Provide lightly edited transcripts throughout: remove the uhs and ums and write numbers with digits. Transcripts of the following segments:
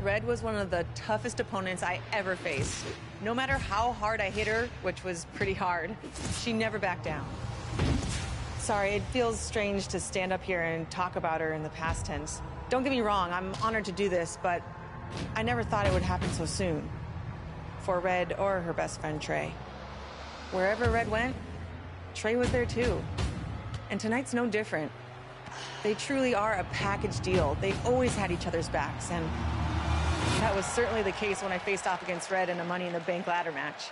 Red was one of the toughest opponents I ever faced. No matter how hard I hit her, which was pretty hard, she never backed down. Sorry, it feels strange to stand up here and talk about her in the past tense. Don't get me wrong, I'm honored to do this, but I never thought it would happen so soon. For Red or her best friend, Trey. Wherever Red went, Trey was there too. And tonight's no different. They truly are a package deal. They've always had each other's backs, and that was certainly the case when I faced off against Red in a Money in the Bank ladder match.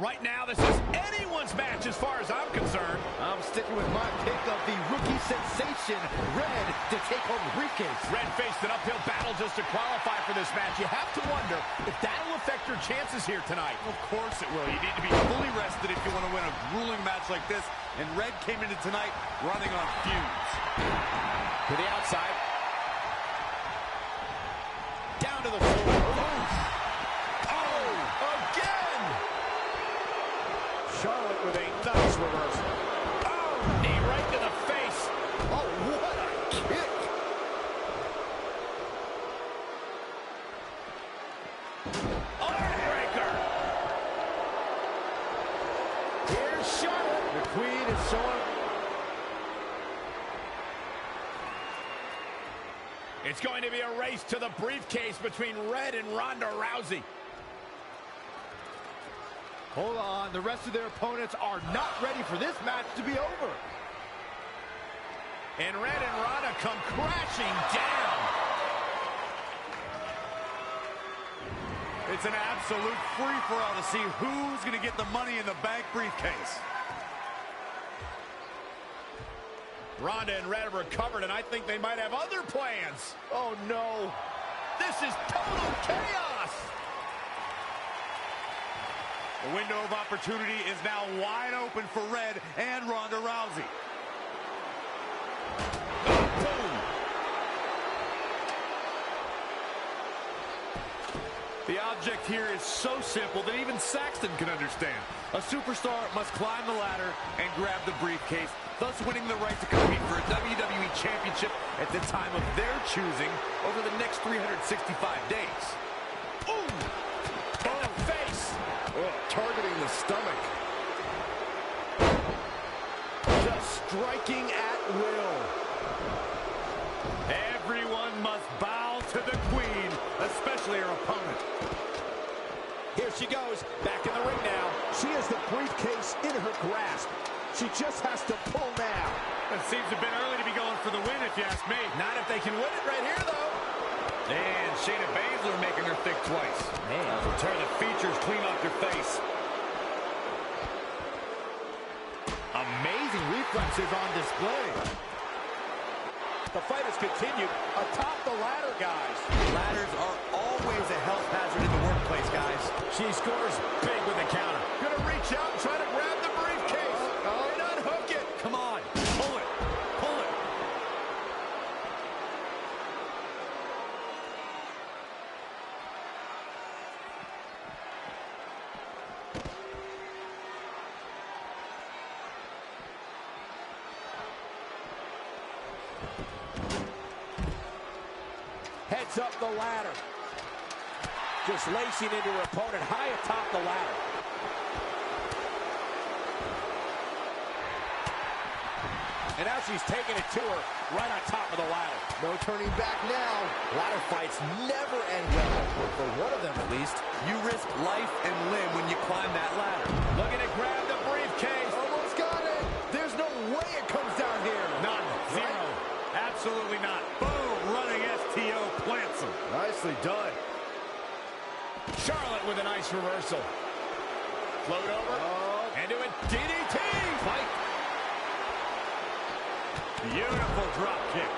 Right now, this is anyone's match as far as I'm concerned. I'm sticking with my pick of the rookie sensation, Red, to take home the briefcase. Red faced an uphill battle just to qualify for this match. You have to wonder if that'll affect your chances here tonight. Of course it will. You need to be fully rested if you want to win a grueling match like this. And Red came into tonight running on fumes. To the outside. Down to the floor. Charlotte with a nice reversal. Oh, knee right to the face. Oh, what a kick. Armbreaker. Here's Charlotte. The Queen is showing. It's going to be a race to the briefcase between Red and Ronda Rousey. Hold on, the rest of their opponents are not ready for this match to be over. And Red and Ronda come crashing down. It's an absolute free-for-all to see who's going to get the Money in the Bank briefcase. Ronda and Red have recovered, and I think they might have other plans. Oh, no. This is total chaos. The window of opportunity is now wide open for Red and Ronda Rousey. Boom. The object here is so simple that even Saxton can understand. A superstar must climb the ladder and grab the briefcase, thus winning the right to compete for a WWE Championship at the time of their choosing over the next 365 days. Ooh! In the face! Oh, targeting the stomach. Just striking at will. Everyone must bow to the Queen, especially her opponent. Here she goes, back in the ring now. She has the briefcase in her grasp. She just has to pull now. It seems a bit early to be going for the win, if you ask me. Not if they can win it right here, though. And Shayna Baszler making her think twice. Man. So tear the features clean off your face. Amazing reflexes on display. The fight has continued atop the ladder, guys. Ladders are always a health hazard in the workplace, guys. She scores big with the counter. Gonna reach out and try to grab the briefcase. And unhook it. Come on, pull it, pull it. Heads up the ladder. Just lacing into her opponent high atop the ladder. And now she's taking it to her right on top of the ladder. No turning back now. Ladder fights never end well, for one of them at least. You risk life and limb when you climb that ladder. Looking to grab the briefcase. Almost got it. There's no way it comes down here. None. Zero. Right? Absolutely not. Boom, running STO plants him. Nicely done. Charlotte with a nice reversal. Float over. And do a DDT. Fight. Beautiful drop kick.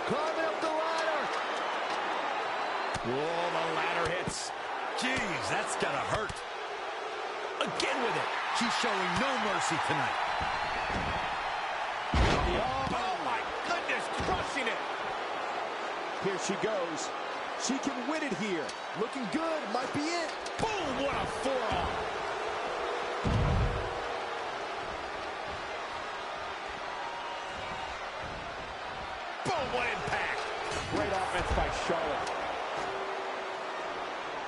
Climbing up the ladder. Whoa, the ladder hits. Jeez, that's gotta hurt. Again with it. She's showing no mercy tonight. Oh my goodness, crushing it. Here she goes. She can win it here. Looking good. Might be it. Boom, what a forearm. Boom, what Charlotte.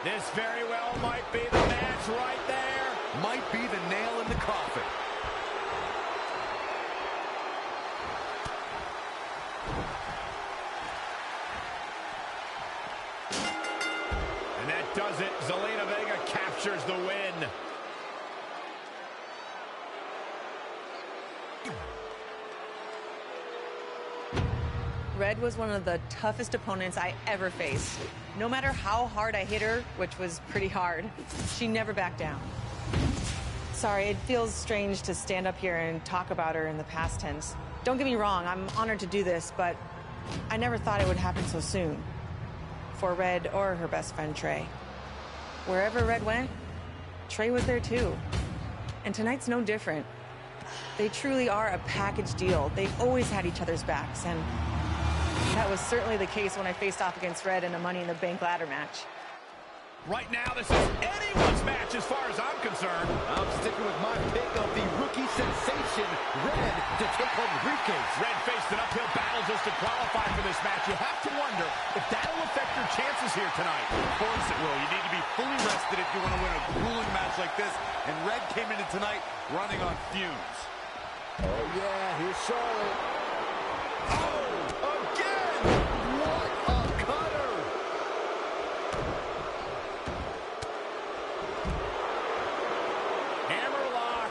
This very well might be the match right there. Might be the nail in the coffin. And that does it. Zelina Vega captures the win. Red was one of the toughest opponents I ever faced. No matter how hard I hit her, which was pretty hard, she never backed down. Sorry, it feels strange to stand up here and talk about her in the past tense. Don't get me wrong, I'm honored to do this, but I never thought it would happen so soon. For Red or her best friend, Trey. Wherever Red went, Trey was there too. And tonight's no different. They truly are a package deal. They've always had each other's backs, and that was certainly the case when I faced off against Red in a Money in the Bank ladder match. Right now, this is anyone's match as far as I'm concerned. I'm sticking with my pick of the rookie sensation, Red, to take home the briefcase. Red faced an uphill battle just to qualify for this match. You have to wonder if that'll affect your chances here tonight. Of course it will. You need to be fully rested if you want to win a grueling match like this. And Red came into tonight running on fumes. Oh, yeah, here's Charlotte. Oh, again! What a cutter! Hammerlock.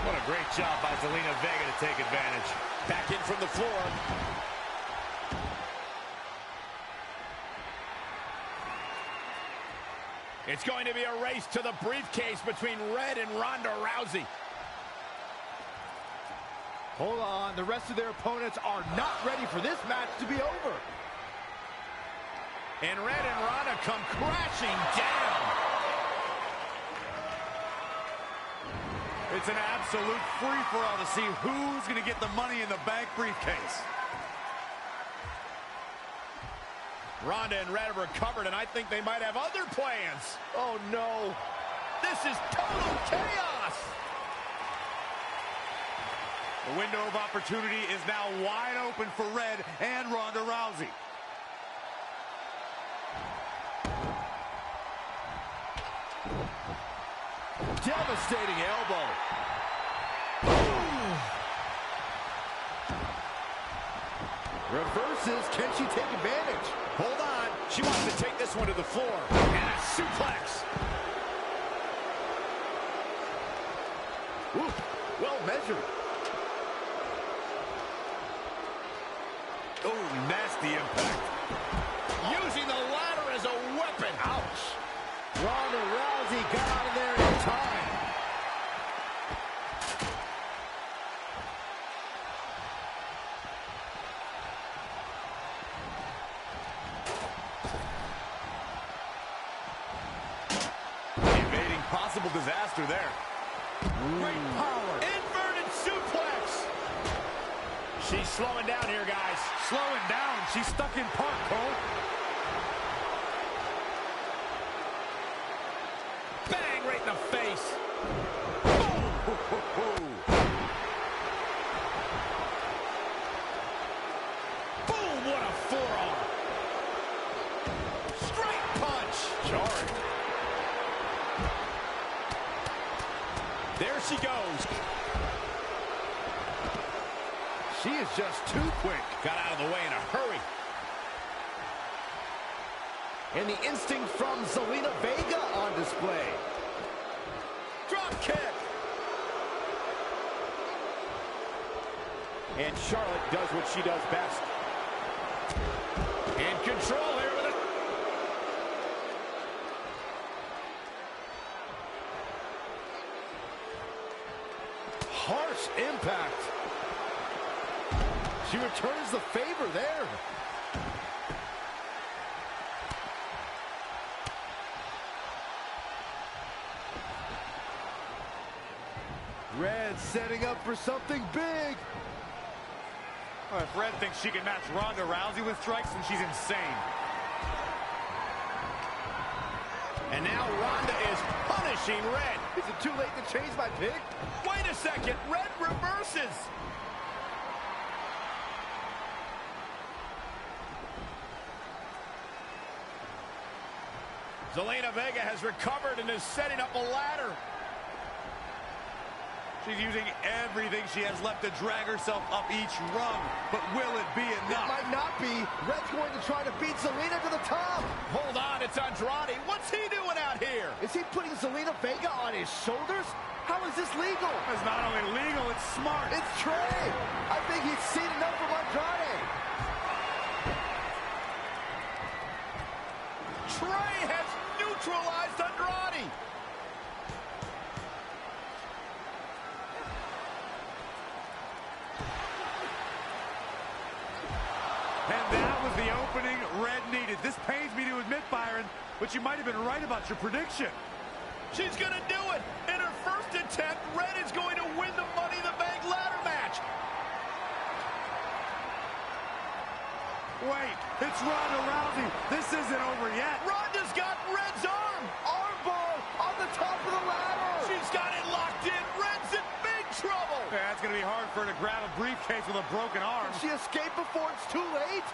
What a great job by Zelina Vega to take advantage. Back in from the floor. It's going to be a race to the briefcase between Red and Ronda Rousey. Hold on, the rest of their opponents are not ready for this match to be over. And Red and Ronda come crashing down. It's an absolute free-for-all to see who's going to get the Money in the Bank briefcase. Ronda and Red have recovered, and I think they might have other plans. Oh, no. This is total chaos. The window of opportunity is now wide open for Red and Ronda Rousey. Devastating elbow. Reverses. Can she take advantage? Hold on. She wants to take this one to the floor. And a suplex. Ooh, well measured. Oh, nasty impact. Using the ladder as a weapon. Ouch. Ronda Rousey got out of there in time. Evading possible disaster there. Great power. Inverted suplex. She's slowing down here, guys. Slowing down. She's stuck in park, Cole. Bang right in the face. Boom, what a forearm. Straight punch. Jarring. There she goes. She is just too quick. Got out of the way in a hurry. And the instinct from Zelina Vega on display. Drop kick. And Charlotte does what she does best. In control here with it. Harsh impact. She returns the favor there. Red setting up for something big. Well, if Red thinks she can match Ronda Rousey with strikes, then she's insane. And now Ronda is punishing Red. Is it too late to change my pick? Wait a second. Red reverses. Zelina Vega has recovered and is setting up a ladder. She's using everything she has left to drag herself up each rung. But will it be enough? It might not be. Red's going to try to beat Zelina to the top. Hold on, it's Andrade. What's he doing out here? Is he putting Zelina Vega on his shoulders? How is this legal? It's not only legal, it's smart. It's Trey. I think he's seen enough from Andrade. Trey has neutralized Andrade. And that was the opening Red needed. This pains me to admit, Byron, but you might have been right about your prediction. She's going to do it. In her first attempt, Red is going to win the Money in the Bank ladder match. Wait, it's Ronda Rousey. This isn't over yet. Ronda's got Red's arm. Armbar on the top of the ladder. She's got it locked in. Red's in big trouble. Yeah, it's going to be hard for her to grab a briefcase with a broken arm. Can she escape before it's too late?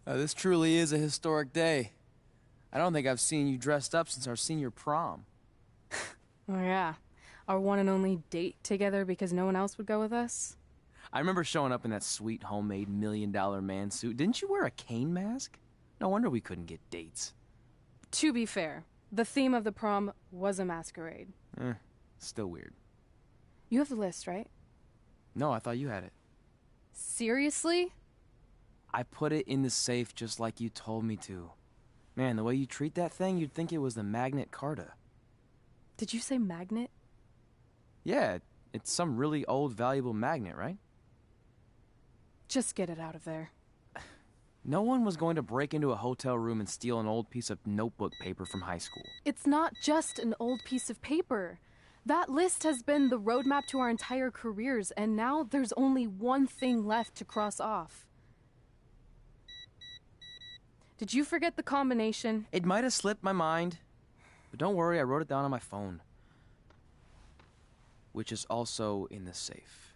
This truly is a historic day. I don't think I've seen you dressed up since our senior prom. Oh yeah, our one and only date together because no one else would go with us? I remember showing up in that sweet homemade $1 million man suit. Didn't you wear a cane mask? No wonder we couldn't get dates. To be fair, the theme of the prom was a masquerade. Still weird. You have the list, right? No, I thought you had it. Seriously? I put it in the safe just like you told me to. Man, the way you treat that thing, you'd think it was the Magnet Carta. Did you say magnet? Yeah, it's some really old, valuable magnet, right? Just get it out of there. No one was going to break into a hotel room and steal an old piece of notebook paper from high school. It's not just an old piece of paper. That list has been the roadmap to our entire careers, and now there's only one thing left to cross off. Did you forget the combination? It might have slipped my mind, but don't worry, I wrote it down on my phone. Which is also in the safe.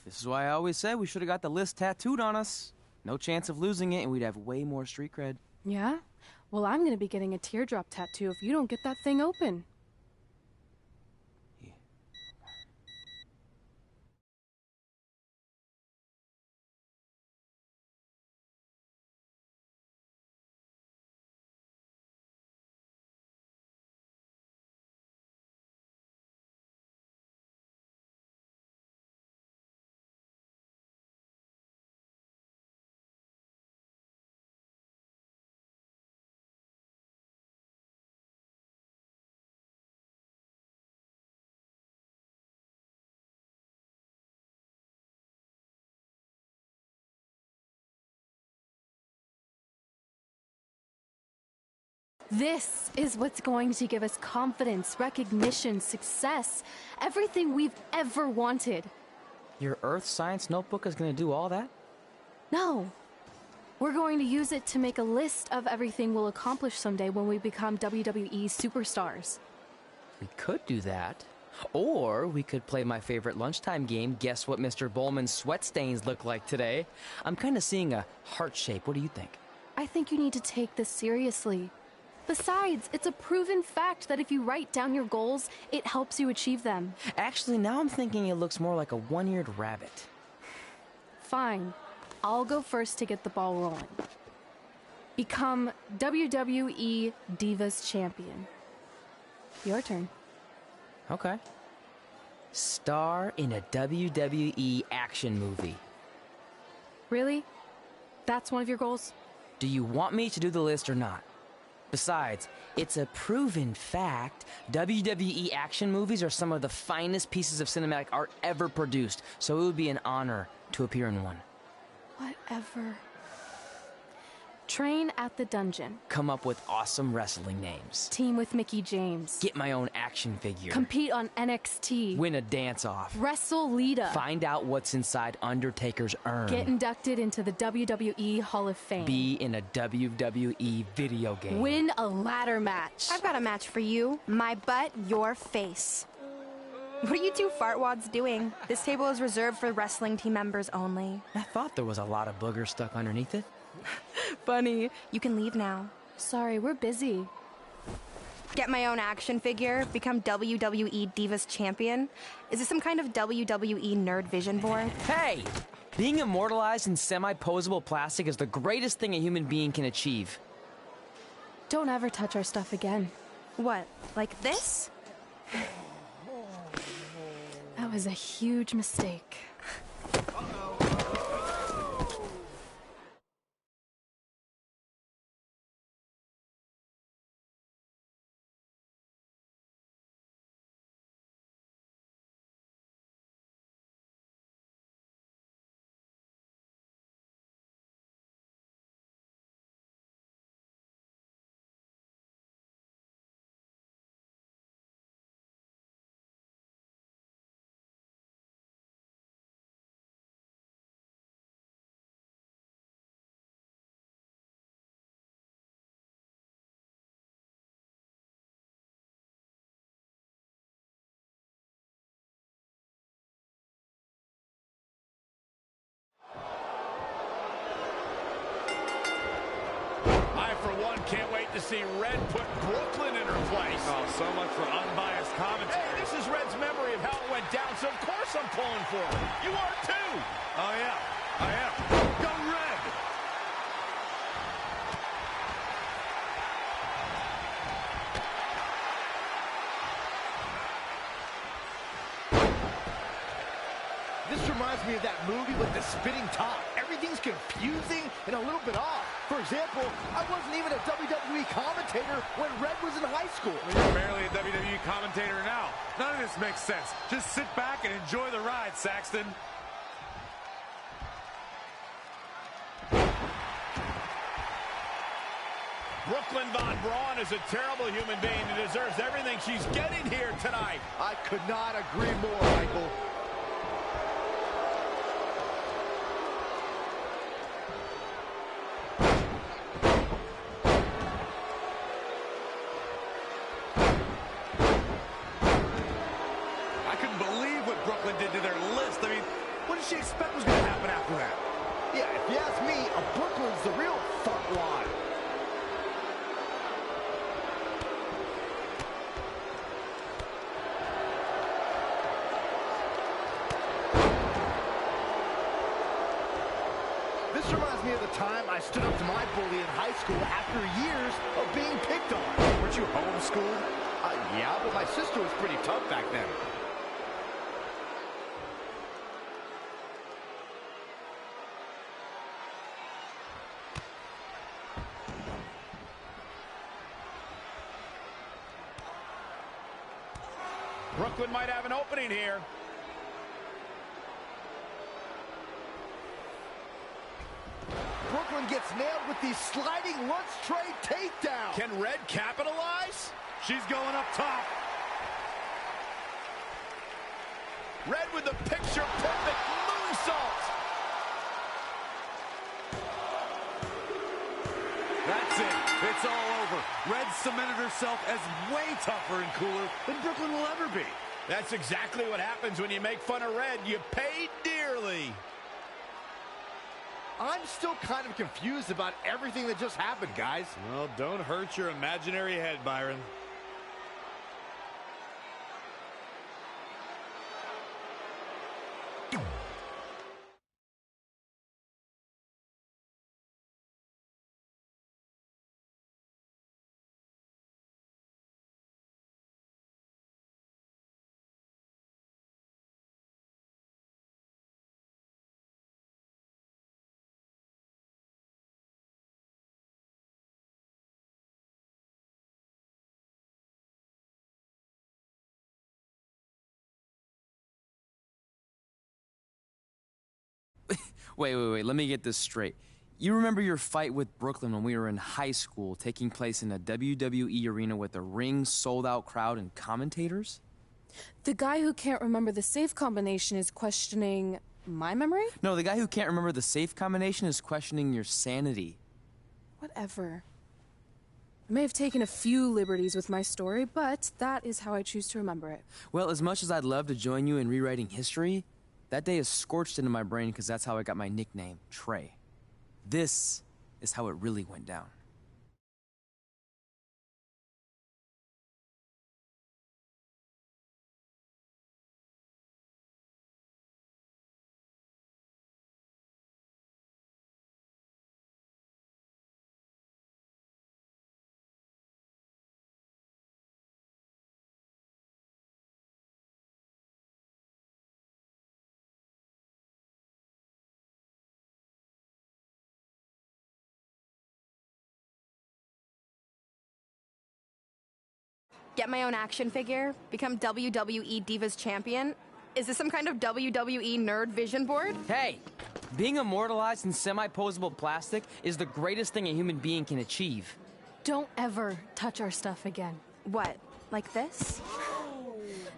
This is why I always said we should have got the list tattooed on us. No chance of losing it, and we'd have way more street cred. Yeah? Well, I'm gonna be getting a teardrop tattoo if you don't get that thing open. This is what's going to give us confidence, recognition, success, everything we've ever wanted. Your Earth Science notebook is going to do all that? No. We're going to use it to make a list of everything we'll accomplish someday when we become WWE superstars. We could do that. Or we could play my favorite lunchtime game, guess what Mr. Bowman's sweat stains look like today. I'm kind of seeing a heart shape. What do you think? I think you need to take this seriously. Besides, it's a proven fact that if you write down your goals, it helps you achieve them. Actually, now I'm thinking it looks more like a one-eared rabbit. Fine. I'll go first to get the ball rolling. Become WWE Divas Champion. Your turn. Okay. Star in a WWE action movie. Really? That's one of your goals? Do you want me to do the list or not? Besides, it's a proven fact, WWE action movies are some of the finest pieces of cinematic art ever produced, so it would be an honor to appear in one. Whatever. Train at the dungeon. Come up with awesome wrestling names. Team with Mickey James. Get my own action figure. Compete on NXT. Win a dance-off. Wrestle Lita. Find out what's inside Undertaker's urn. Get inducted into the WWE Hall of Fame. Be in a WWE video game. Win a ladder match. I've got a match for you. My butt, your face. What are you two fartwads doing? This table is reserved for wrestling team members only. I thought there was a lot of boogers stuck underneath it. Funny. You can leave now. Sorry, we're busy. Get my own action figure, become WWE Divas Champion. Is this some kind of WWE nerd vision board? Hey! Being immortalized in semi-posable plastic is the greatest thing a human being can achieve. Don't ever touch our stuff again. What, like this? That was a huge mistake. Can't wait to see Red put Brooklyn in her place. Oh, so much for unbiased commentary. Hey, this is Red's memory of how it went down, so of course I'm pulling for her. You are too. Oh, yeah, I am. Go Red! This reminds me of that movie with the spinning top. Everything's confusing and a little bit off. For example, I wasn't even a WWE commentator when Red was in high school. Well, you're barely a WWE commentator now. None of this makes sense. Just sit back and enjoy the ride, Saxton. Brooklyn Von Braun is a terrible human being and deserves everything she's getting here tonight. I could not agree more, Michael. She expect was going to happen after that? Yeah, if you ask me, Brooklyn's the real front line. This reminds me of the time I stood up to my bully in high school after years of being picked on. Weren't you homeschooled? Yeah, but my sister was pretty tough back then. Brooklyn might have an opening here. Brooklyn gets nailed with the sliding lunch tray takedown. Can Red capitalize? She's going up top. Red with the picture-perfect moonsault. That's it. It's all over. Red cemented herself as way tougher and cooler than Brooklyn will ever be. That's exactly what happens when you make fun of Red. You pay dearly. I'm still kind of confused about everything that just happened, guys. Well, don't hurt your imaginary head, Byron. Wait, let me get this straight. You remember your fight with Brooklyn when we were in high school, taking place in a WWE arena with a ring, sold-out crowd, and commentators? The guy who can't remember the safe combination is questioning my memory? No, the guy who can't remember the safe combination is questioning your sanity. Whatever. I may have taken a few liberties with my story, but that is how I choose to remember it. Well, as much as I'd love to join you in rewriting history, that day is scorched into my brain because that's how I got my nickname, Trey. This is how it really went down. Get my own action figure? Become WWE Divas Champion? Is this some kind of WWE nerd vision board? Hey, being immortalized in semi-posable plastic is the greatest thing a human being can achieve. Don't ever touch our stuff again. What, like this?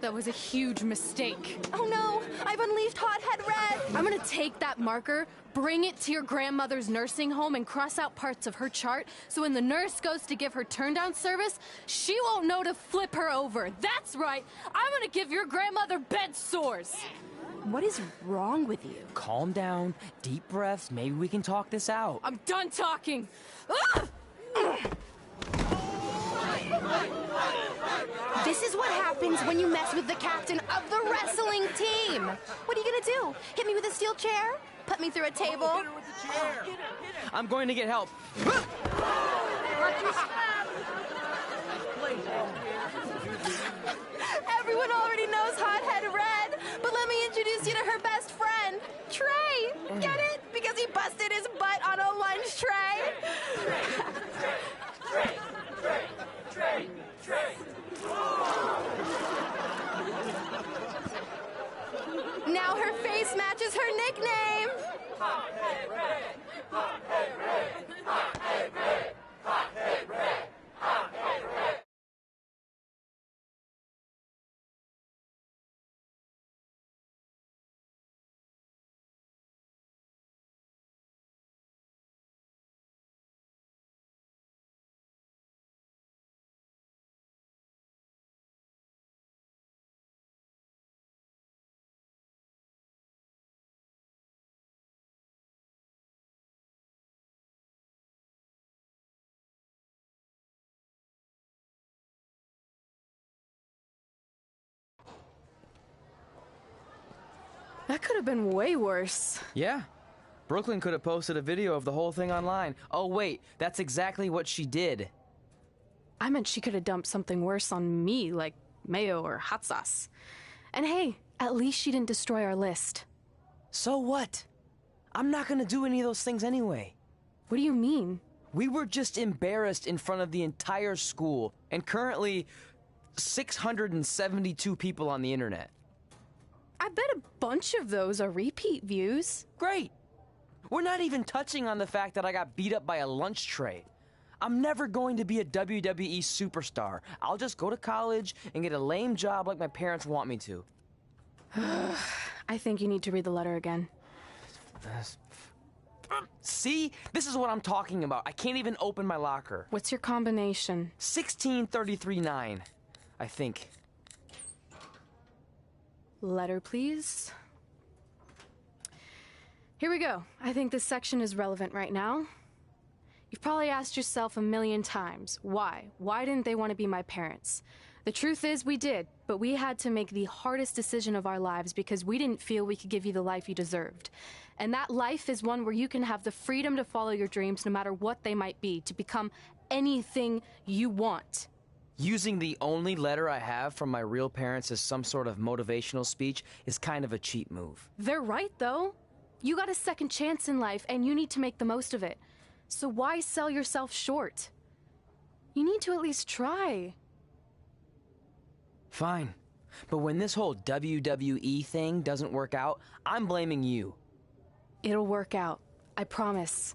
That was a huge mistake. Oh no, I've unleashed Hothead Red! I'm gonna take that marker, bring it to your grandmother's nursing home, and cross out parts of her chart, so when the nurse goes to give her turn-down service, she won't know to flip her over. That's right, I'm gonna give your grandmother bed sores. What is wrong with you? Calm down, deep breaths, maybe we can talk this out. I'm done talking. Ah! This is what happens when you mess with the captain of the wrestling team. What are you gonna do? Hit me with a steel chair? Put me through a table? Hit her with the chair. I'm going to get help. Everyone already knows Hothead Red, but let me introduce you to her best friend, Trey. Get it? Because he busted his butt on a lunch tray. Now her face matches her nickname. That could have been way worse. Yeah. Brooklyn could have posted a video of the whole thing online. Oh, wait, that's exactly what she did. I meant she could have dumped something worse on me, like mayo or hot sauce. And hey, at least she didn't destroy our list. So what? I'm not gonna do any of those things anyway. What do you mean? We were just embarrassed in front of the entire school, and currently 672 people on the internet. I bet a bunch of those are repeat views. Great. We're not even touching on the fact that I got beat up by a lunch tray. I'm never going to be a WWE superstar. I'll just go to college and get a lame job like my parents want me to. I think you need to read the letter again. See? This is what I'm talking about. I can't even open my locker. What's your combination? 1633-9, I think. Letter, please. Here we go. I think this section is relevant right now. You've probably asked yourself a million times, why? Why didn't they want to be my parents? The truth is we did, but we had to make the hardest decision of our lives because we didn't feel we could give you the life you deserved. And that life is one where you can have the freedom to follow your dreams no matter what they might be, to become anything you want. Using the only letter I have from my real parents as some sort of motivational speech is kind of a cheap move. They're right, though. You got a second chance in life, and you need to make the most of it. So why sell yourself short? You need to at least try. Fine. But when this whole WWE thing doesn't work out, I'm blaming you. It'll work out. I promise.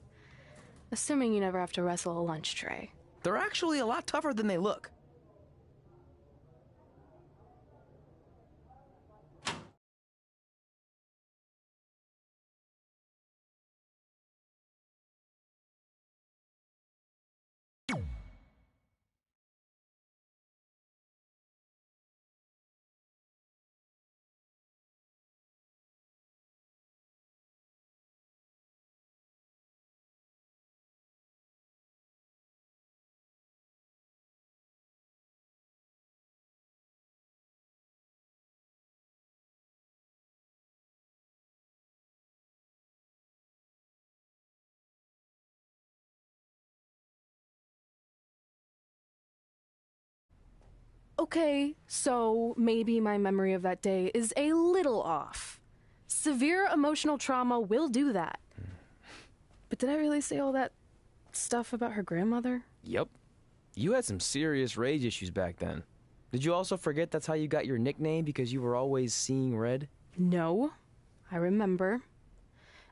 Assuming you never have to wrestle a lunch tray. They're actually a lot tougher than they look. Okay, so maybe my memory of that day is a little off. Severe emotional trauma will do that. But did I really say all that stuff about her grandmother? Yep. You had some serious rage issues back then. Did you also forget that's how you got your nickname because you were always seeing red? No, I remember.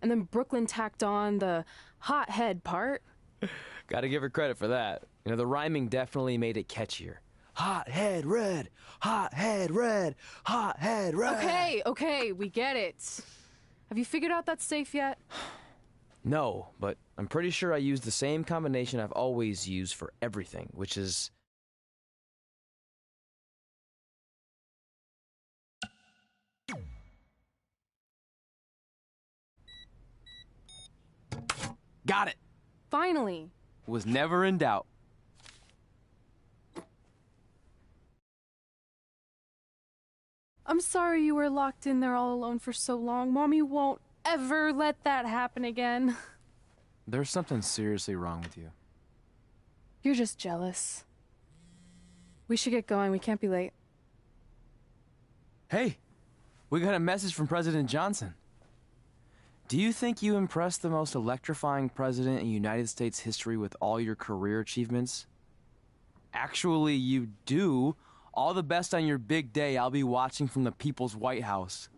And then Brooklyn tacked on the hot head part. Gotta give her credit for that. You know, the rhyming definitely made it catchier. Hot head red, hot head red, hot head red. Okay, we get it. Have you figured out that safe yet? No, but I'm pretty sure I used the same combination I've always used for everything, which is... Got it! Finally. Was never in doubt. I'm sorry you were locked in there all alone for so long. Mommy won't ever let that happen again. There's something seriously wrong with you. You're just jealous. We should get going. We can't be late. Hey, we got a message from President Johnson. Do you think you impressed the most electrifying president in United States history with all your career achievements? Actually, you do. All the best on your big day. I'll be watching from the People's White House.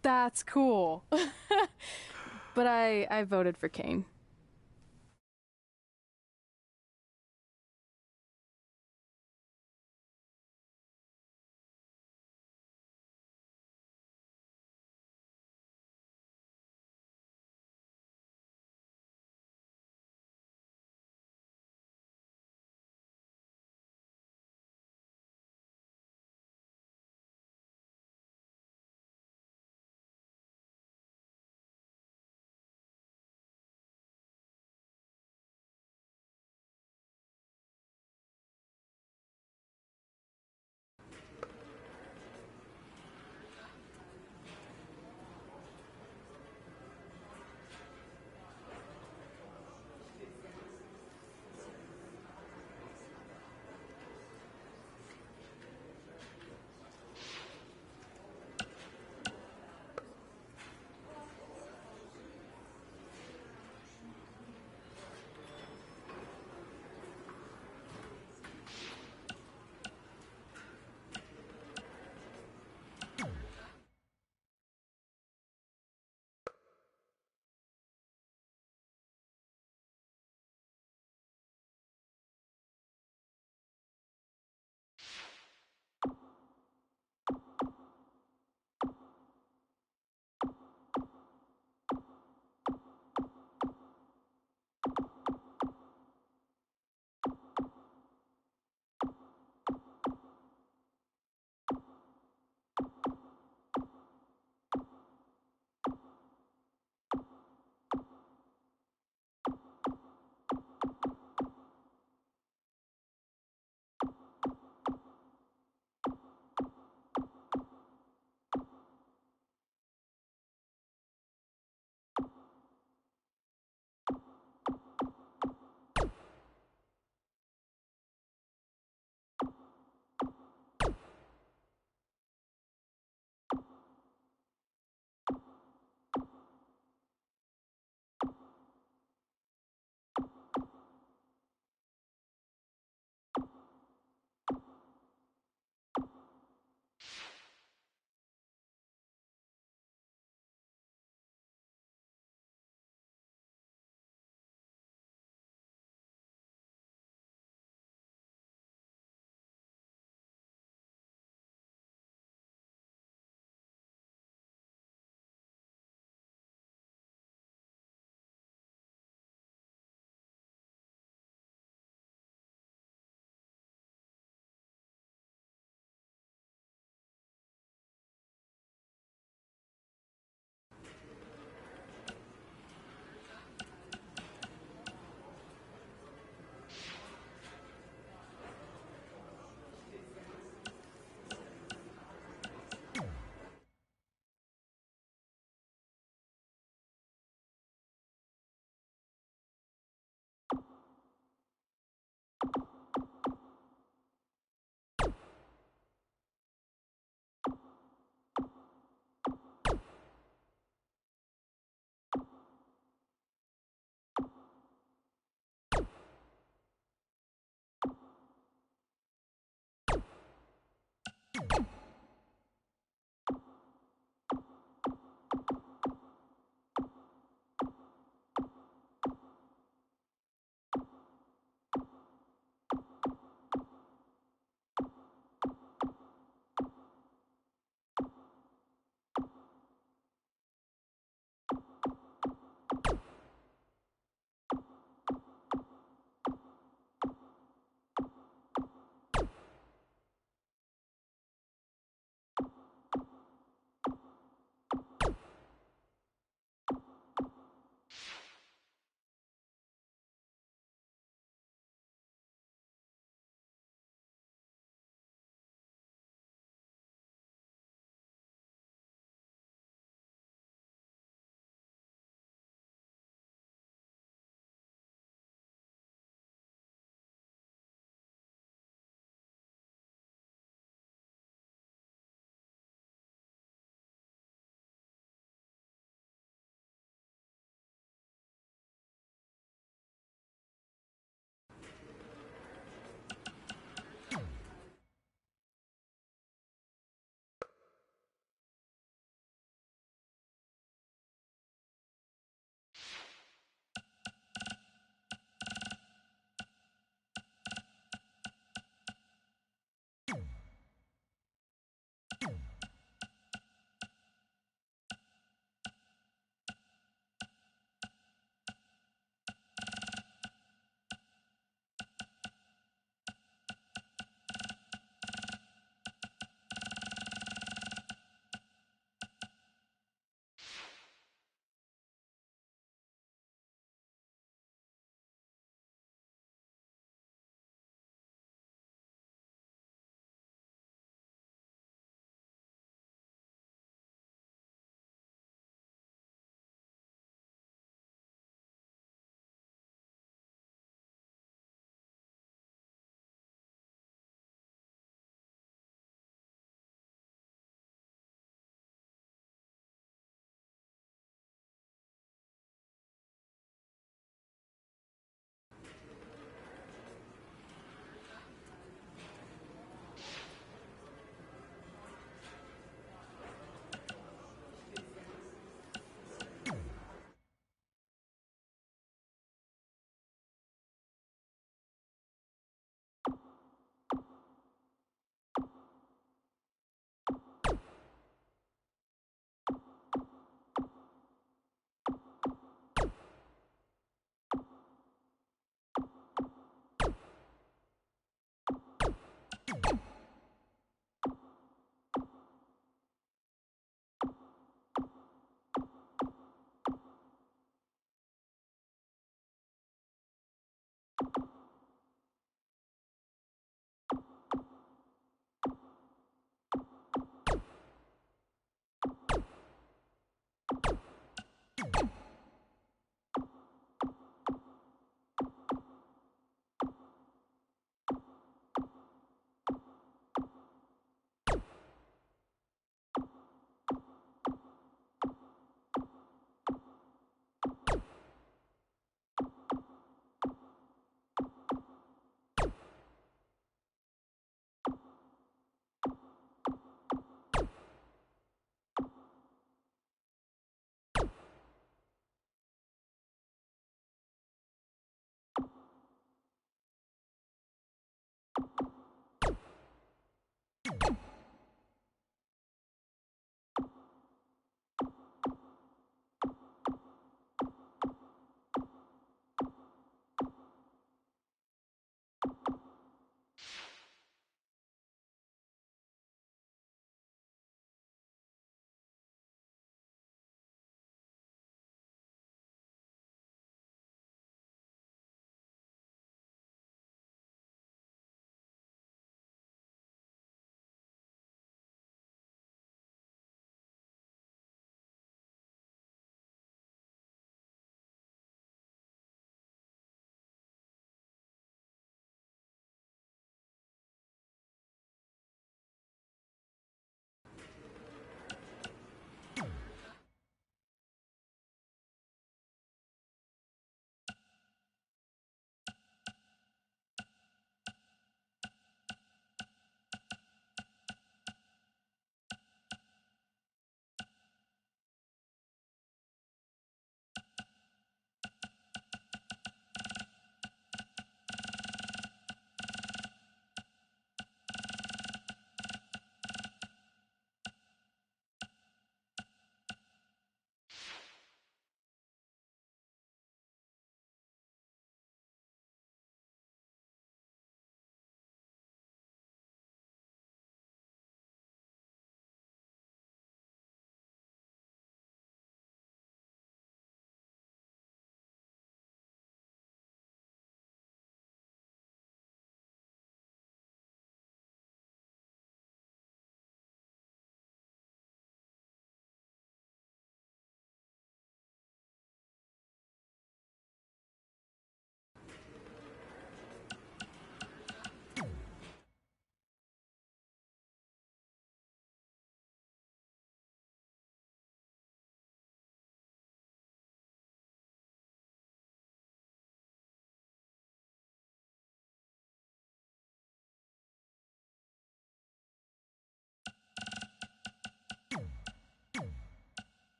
That's cool. But I voted for Kane.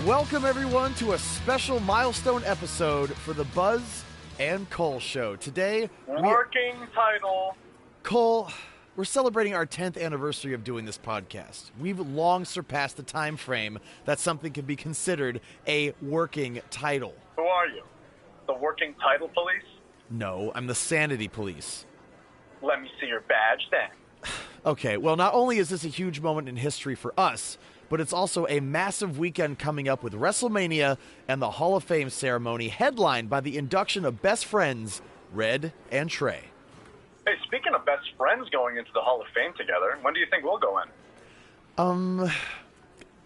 Welcome, everyone, to a special milestone episode for the Buzz and Cole Show. Today, working title. Cole, we're celebrating our 10th anniversary of doing this podcast. We've long surpassed the time frame that something can be considered a working title. Who are you? The working title police? No, I'm the sanity police. Let me see your badge then. Okay, well, not only is this a huge moment in history for us, but it's also a massive weekend coming up with WrestleMania and the Hall of Fame ceremony headlined by the induction of best friends Red and Trey. Hey, speaking of best friends going into the Hall of Fame together, when do you think we'll go in?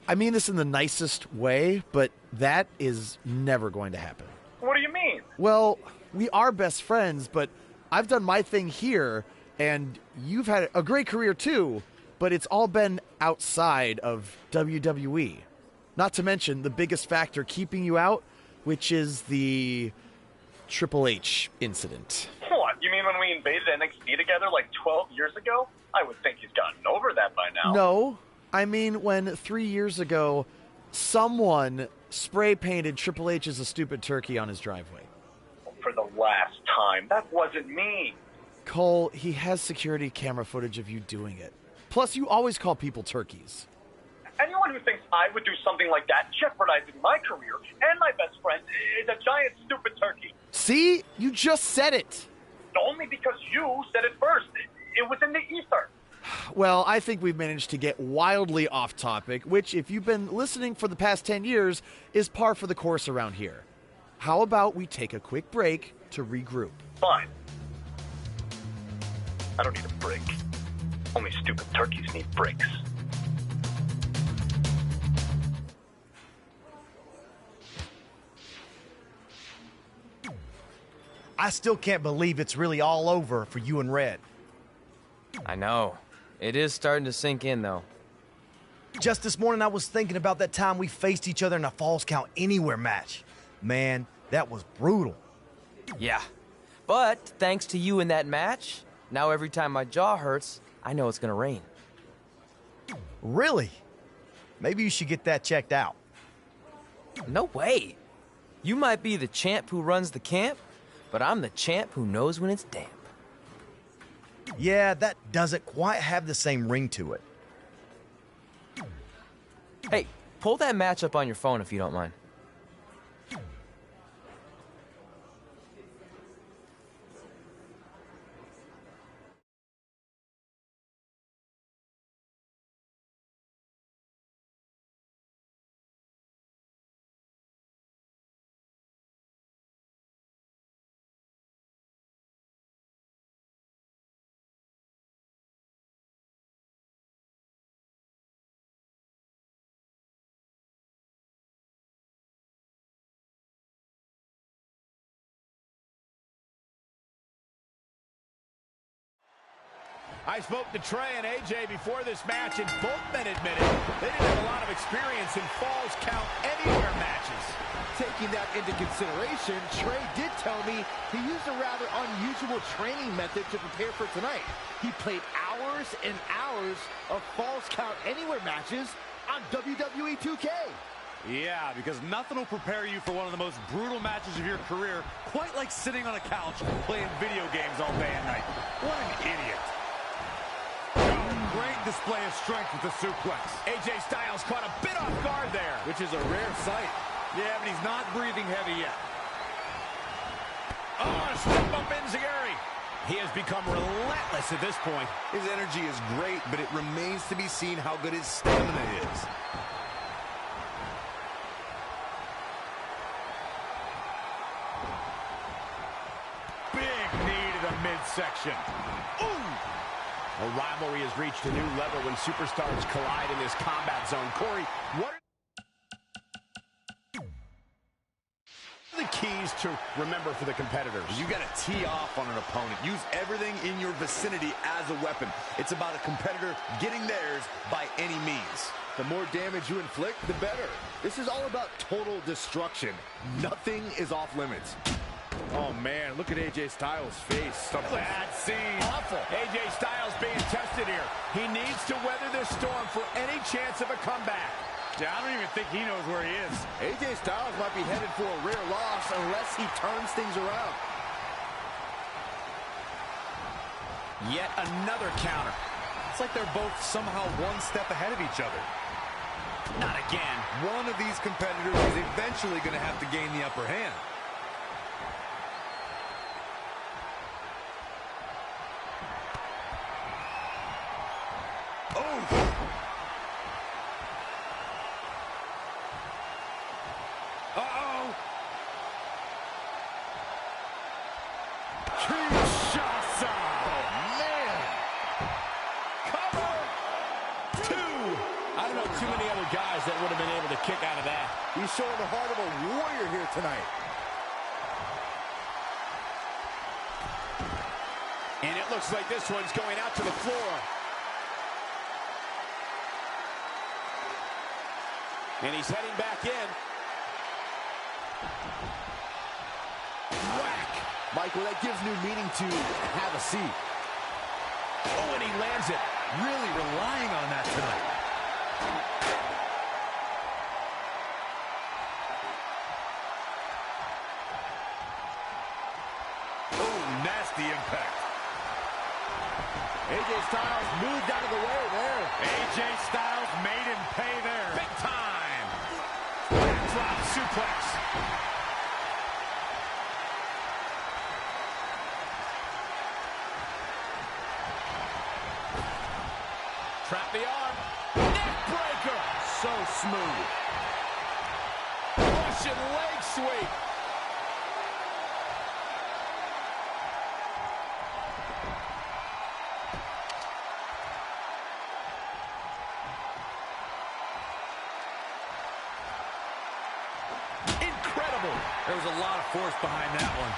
I mean this in the nicest way, but that is never going to happen. What do you mean? Well, we are best friends, but I've done my thing here, and you've had a great career too, but it's all been outside of WWE. Not to mention the biggest factor keeping you out, which is the Triple H incident. What? You mean when we invaded NXT together like 12 years ago? I would think he's gotten over that by now. No, I mean when 3 years ago, someone spray painted Triple H as a stupid turkey on his driveway. For the last time, that wasn't me. Cole, he has security camera footage of you doing it. Plus, you always call people turkeys. Anyone who thinks I would do something like that, jeopardizing my career and my best friend, is a giant stupid turkey. See? You just said it. Only because you said it first. It was in the ether. Well, I think we've managed to get wildly off topic, which, if you've been listening for the past 10 years, is par for the course around here. How about we take a quick break to regroup? Fine. I don't need a break. Only stupid turkeys need breaks. I still can't believe it's really all over for you and Red. I know. It is starting to sink in, though. Just this morning, I was thinking about that time we faced each other in a Falls Count Anywhere match. Man, that was brutal. Yeah. But thanks to you in that match, now every time my jaw hurts, I know it's gonna rain. Really? Maybe you should get that checked out. No way. You might be the champ who runs the camp, but I'm the champ who knows when it's damp. Yeah, that doesn't quite have the same ring to it. Hey, pull that match up on your phone if you don't mind. I spoke to Trey and AJ before this match, and both men admitted they didn't have a lot of experience in Falls Count Anywhere matches. Taking that into consideration, Trey did tell me he used a rather unusual training method to prepare for tonight. He played hours and hours of Falls Count Anywhere matches on Wwe2k. Yeah, because nothing will prepare you for one of the most brutal matches of your career, quite like sitting on a couch playing video games all day and night. What an idiot. Great display of strength with the suplex. AJ Styles caught a bit off guard there. Which is a rare sight. Yeah, but he's not breathing heavy yet. Oh, a step bump enziguri. He has become relentless at this point. His energy is great, but it remains to be seen how good his stamina is. Big knee to the midsection. Ooh! A rivalry has reached a new level when superstars collide in this combat zone. Corey, what are the keys to remember for the competitors? You got to tee off on an opponent. Use everything in your vicinity as a weapon. It's about a competitor getting theirs by any means. The more damage you inflict, the better. This is all about total destruction. Nothing is off limits. Oh, man, look at AJ Styles' face. A bad scene. Awful. AJ Styles being tested here. He needs to weather this storm for any chance of a comeback. Yeah, I don't even think he knows where he is. AJ Styles might be headed for a rare loss unless he turns things around. Yet another counter. It's like they're both somehow one step ahead of each other. Not again. One of these competitors is eventually going to have to gain the upper hand. Oh! Uh-oh! Kinshasa! Oh, man! Cover! Two! I don't know too many other guys that would have been able to kick out of that. He's showing the heart of a warrior here tonight. And it looks like this one's going out to the floor. And he's heading back in. Whack! Michael, that gives new meaning to have a seat. Oh, and he lands it. Really relying on that tonight. Oh, nasty impact. AJ Styles moved out of the way there. AJ Styles made him pay there. Big time. Backdrop suplex. Trap the arm. Neck breaker. So smooth. Russian leg sweep. Incredible. There was a lot of force behind that one.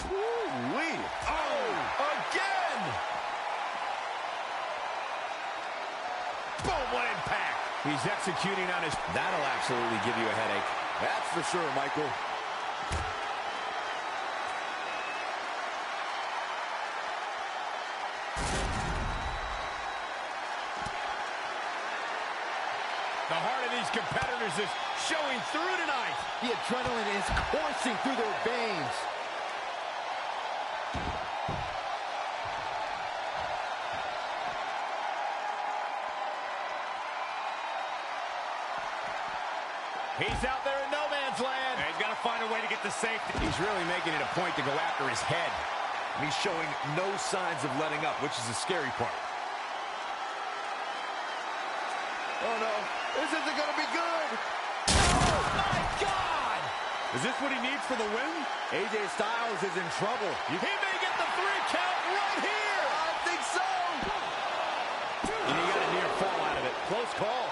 Woo-wee. Oh, again! Boom, what impact! He's executing on his... That'll absolutely give you a headache. That's for sure, Michael. The heart of these competitors is showing through tonight. The adrenaline is coursing through their veins. He's out there in no man's land. And he's got to find a way to get to safety. He's really making it a point to go after his head. And he's showing no signs of letting up, which is the scary part. Oh, no. This isn't going to be good. Oh, my God. Is this what he needs for the win? AJ Styles is in trouble. He may get the 3 count right here. I think so. And he got a near fall out of it. Close call.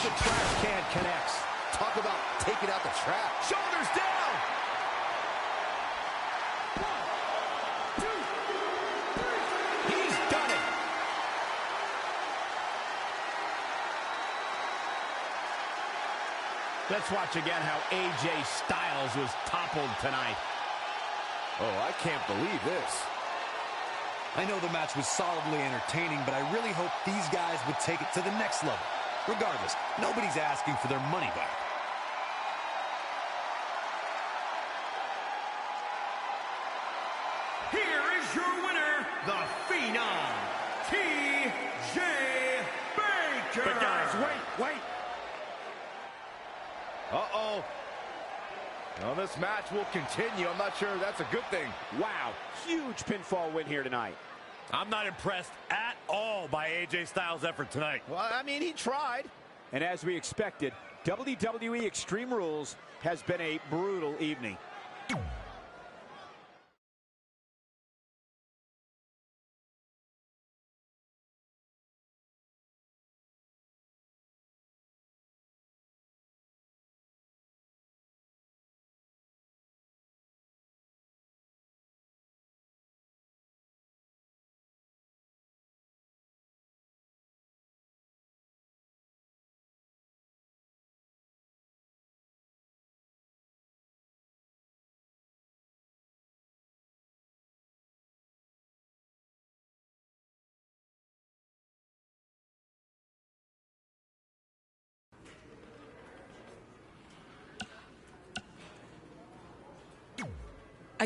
The trash can connects. Talk about taking out the trap. Shoulders down. 1, 2, 3. He's done it. Let's watch again how AJ Styles was toppled tonight. Oh, I can't believe this. I know the match was solidly entertaining, but I really hope these guys would take it to the next level. Regardless, nobody's asking for their money back. Here is your winner, the Phenom, T.J. Baker. But guys, wait. Uh-oh. Well, this match will continue. I'm not sure that's a good thing. Wow, huge pinfall win here tonight. I'm not impressed at all by AJ Styles' effort tonight. Well, I mean, he tried. And as we expected, WWE Extreme Rules has been a brutal evening.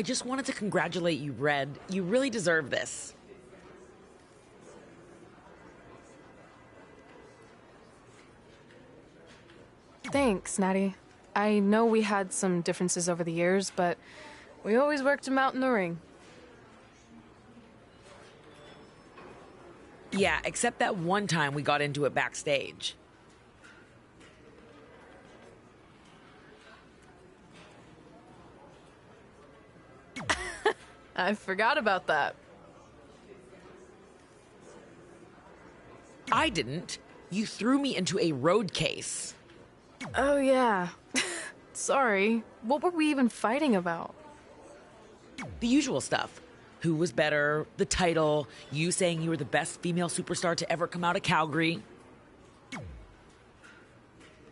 I just wanted to congratulate you, Red. You really deserve this. Thanks, Natty. I know we had some differences over the years, but we always worked them out in the ring. Yeah, except that one time we got into it backstage. I forgot about that. I didn't. You threw me into a road case. Oh, yeah. Sorry. What were we even fighting about? The usual stuff. Who was better, the title, you saying you were the best female superstar to ever come out of Calgary.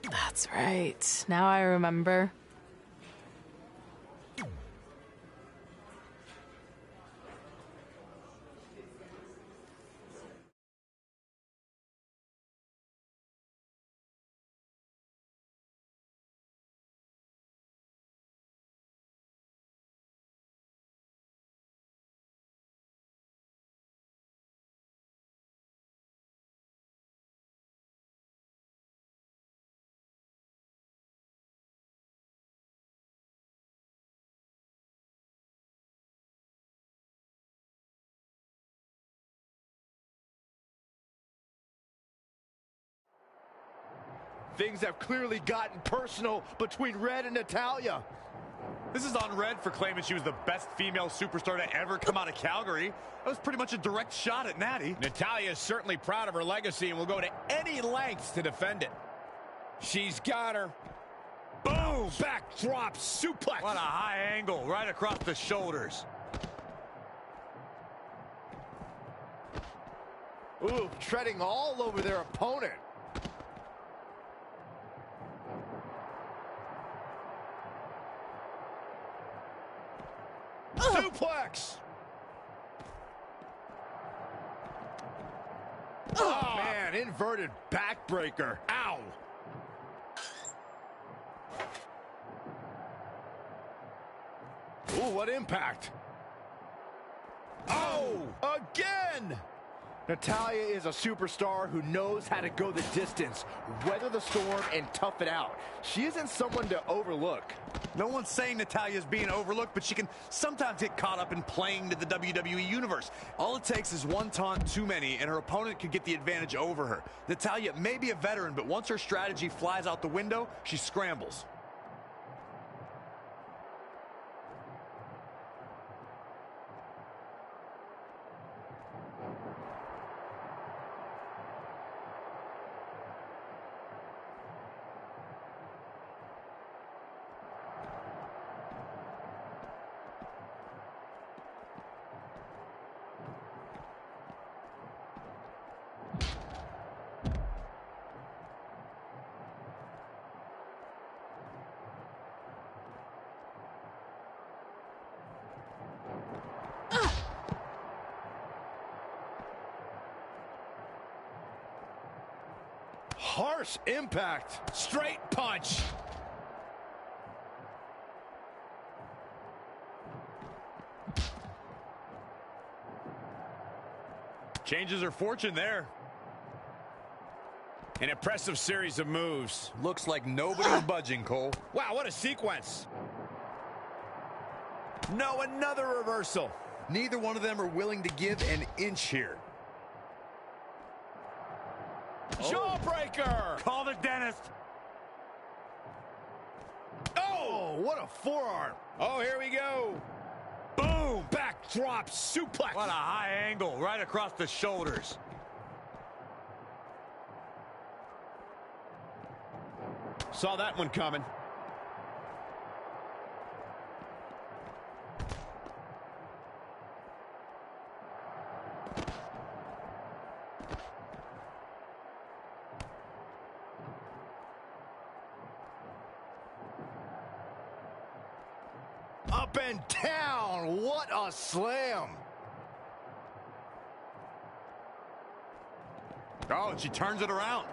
That's right. Now I remember. Things have clearly gotten personal between Red and Natalya. This is on Red for claiming she was the best female superstar to ever come out of Calgary. That was pretty much a direct shot at Natty. Natalya is certainly proud of her legacy and will go to any lengths to defend it. She's got her. Boom! Backdrop suplex. What a high angle right across the shoulders. Ooh, treading all over their opponent. Suplex! Oh, man, inverted backbreaker. Ow! Ooh, what impact. Oh, again! Natalya is a superstar who knows how to go the distance, weather the storm, and tough it out. She isn't someone to overlook. No one's saying Natalya's being overlooked, but she can sometimes get caught up in playing to the WWE Universe. All it takes is one taunt too many, and her opponent could get the advantage over her. Natalya may be a veteran, but once her strategy flies out the window, she scrambles. Harsh impact. Straight punch. Changes her fortune there. An impressive series of moves. Looks like nobody's budging, Cole. Wow, what a sequence. No, another reversal. Neither one of them are willing to give an inch here. Jawbreaker! Call the dentist. Oh, what a forearm. Oh, here we go. Boom! Backdrop suplex. What a high angle right across the shoulders. Saw that one coming. Up and down. What a slam. Oh, and she turns it around.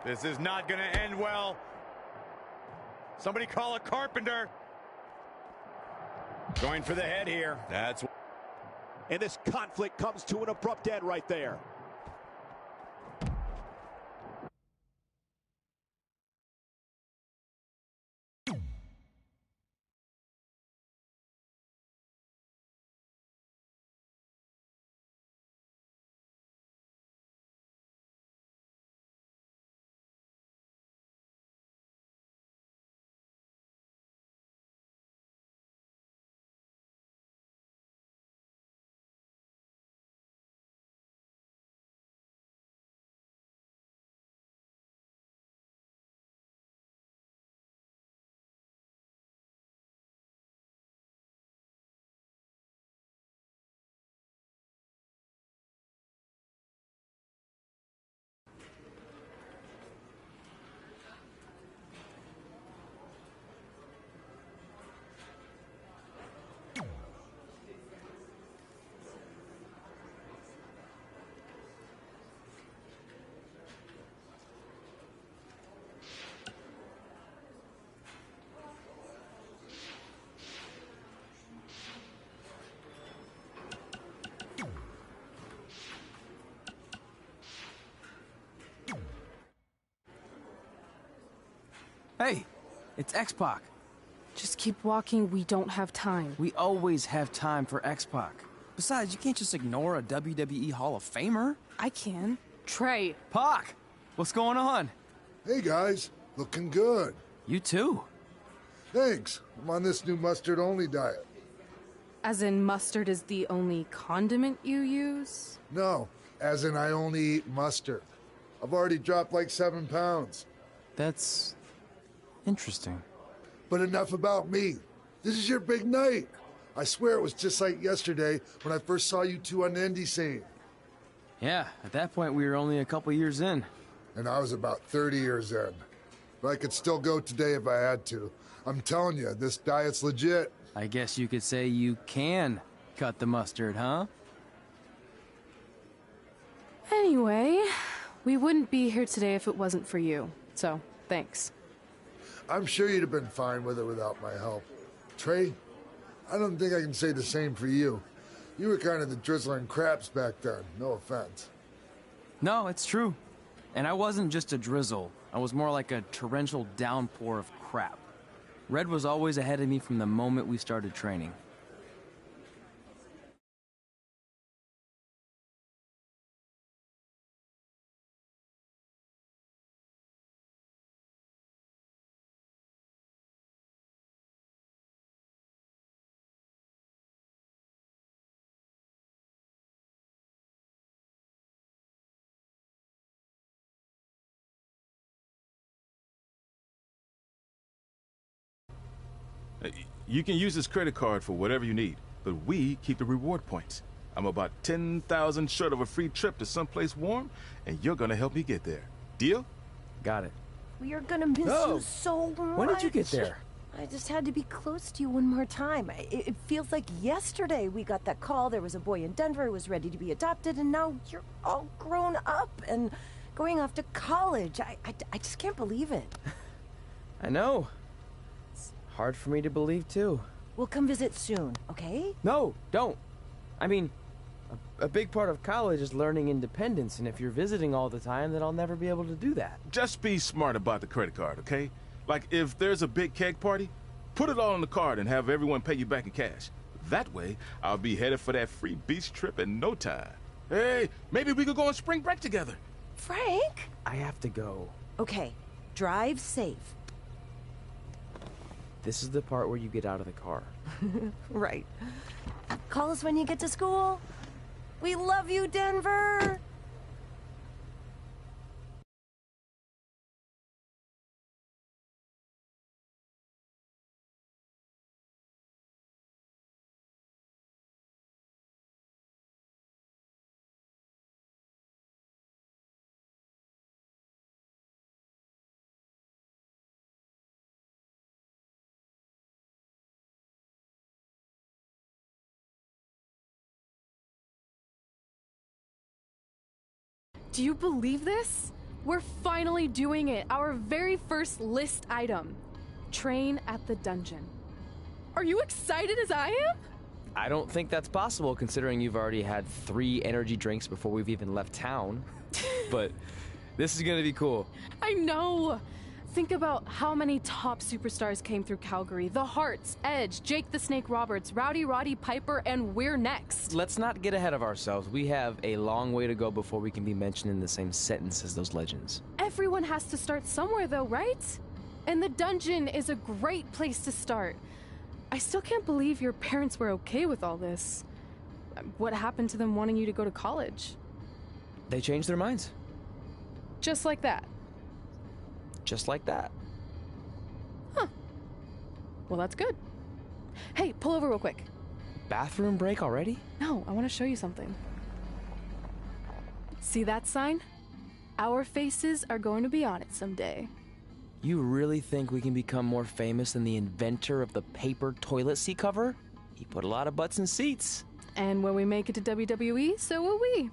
This is not going to end well. Somebody call a carpenter. Going for the head here. And this conflict comes to an abrupt end right there. Hey, it's X-Pac. Just keep walking, we don't have time. We always have time for X-Pac. Besides, you can't just ignore a WWE Hall of Famer. I can. Trey. Pac, what's going on? Hey guys, looking good. You too. Thanks. I'm on this new mustard-only diet. As in mustard is the only condiment you use? No, as in I only eat mustard. I've already dropped like 7 pounds. That's interesting. But enough about me. This is your big night. I swear it was just like yesterday when I first saw you two on the indie scene. Yeah, at that point we were only a couple years in. And I was about 30 years in. But I could still go today if I had to. I'm telling you, this diet's legit. I guess you could say you can cut the mustard, huh? Anyway, we wouldn't be here today if it wasn't for you. So, thanks. I'm sure you'd have been fine with it without my help. Trey, I don't think I can say the same for you. You were kind of the drizzling craps back then, no offense. No, it's true. And I wasn't just a drizzle. I was more like a torrential downpour of crap. Red was always ahead of me from the moment we started training. You can use this credit card for whatever you need, but we keep the reward points. I'm about 10,000 short of a free trip to someplace warm, and you're gonna help me get there. Deal? Got it. We are gonna miss you so much. When did you get there? I just had to be close to you one more time. It feels like yesterday we got that call. There was a boy in Denver who was ready to be adopted, and now you're all grown up and going off to college. I just can't believe it. I know. It's hard for me to believe, too. We'll come visit soon, okay? No, don't. I mean, a big part of college is learning independence, and if you're visiting all the time, then I'll never be able to do that. Just be smart about the credit card, okay? Like, if there's a big keg party, put it all on the card and have everyone pay you back in cash. That way, I'll be headed for that free beach trip in no time. Hey, maybe we could go on spring break together. Frank? I have to go. Okay, drive safe. This is the part where you get out of the car. Right. Call us when you get to school. We love you, Denver! Do you believe this? We're finally doing it. Our very first list item. Train at the dungeon. Are you excited as I am? I don't think that's possible considering you've already had 3 energy drinks before we've even left town. But this is gonna be cool. I know. Think about how many top superstars came through Calgary. The Hearts, Edge, Jake the Snake Roberts, Rowdy Roddy Piper, and we're next. Let's not get ahead of ourselves. We have a long way to go before we can be mentioned in the same sentence as those legends. Everyone has to start somewhere though, right? And the dungeon is a great place to start. I still can't believe your parents were okay with all this. What happened to them wanting you to go to college? They changed their minds. Just like that. Just like that. Huh. Well, that's good. Hey, pull over real quick. Bathroom break already? No, I want to show you something. See that sign? Our faces are going to be on it someday. You really think we can become more famous than the inventor of the paper toilet seat cover? He put a lot of butts in seats. And when we make it to WWE, so will we.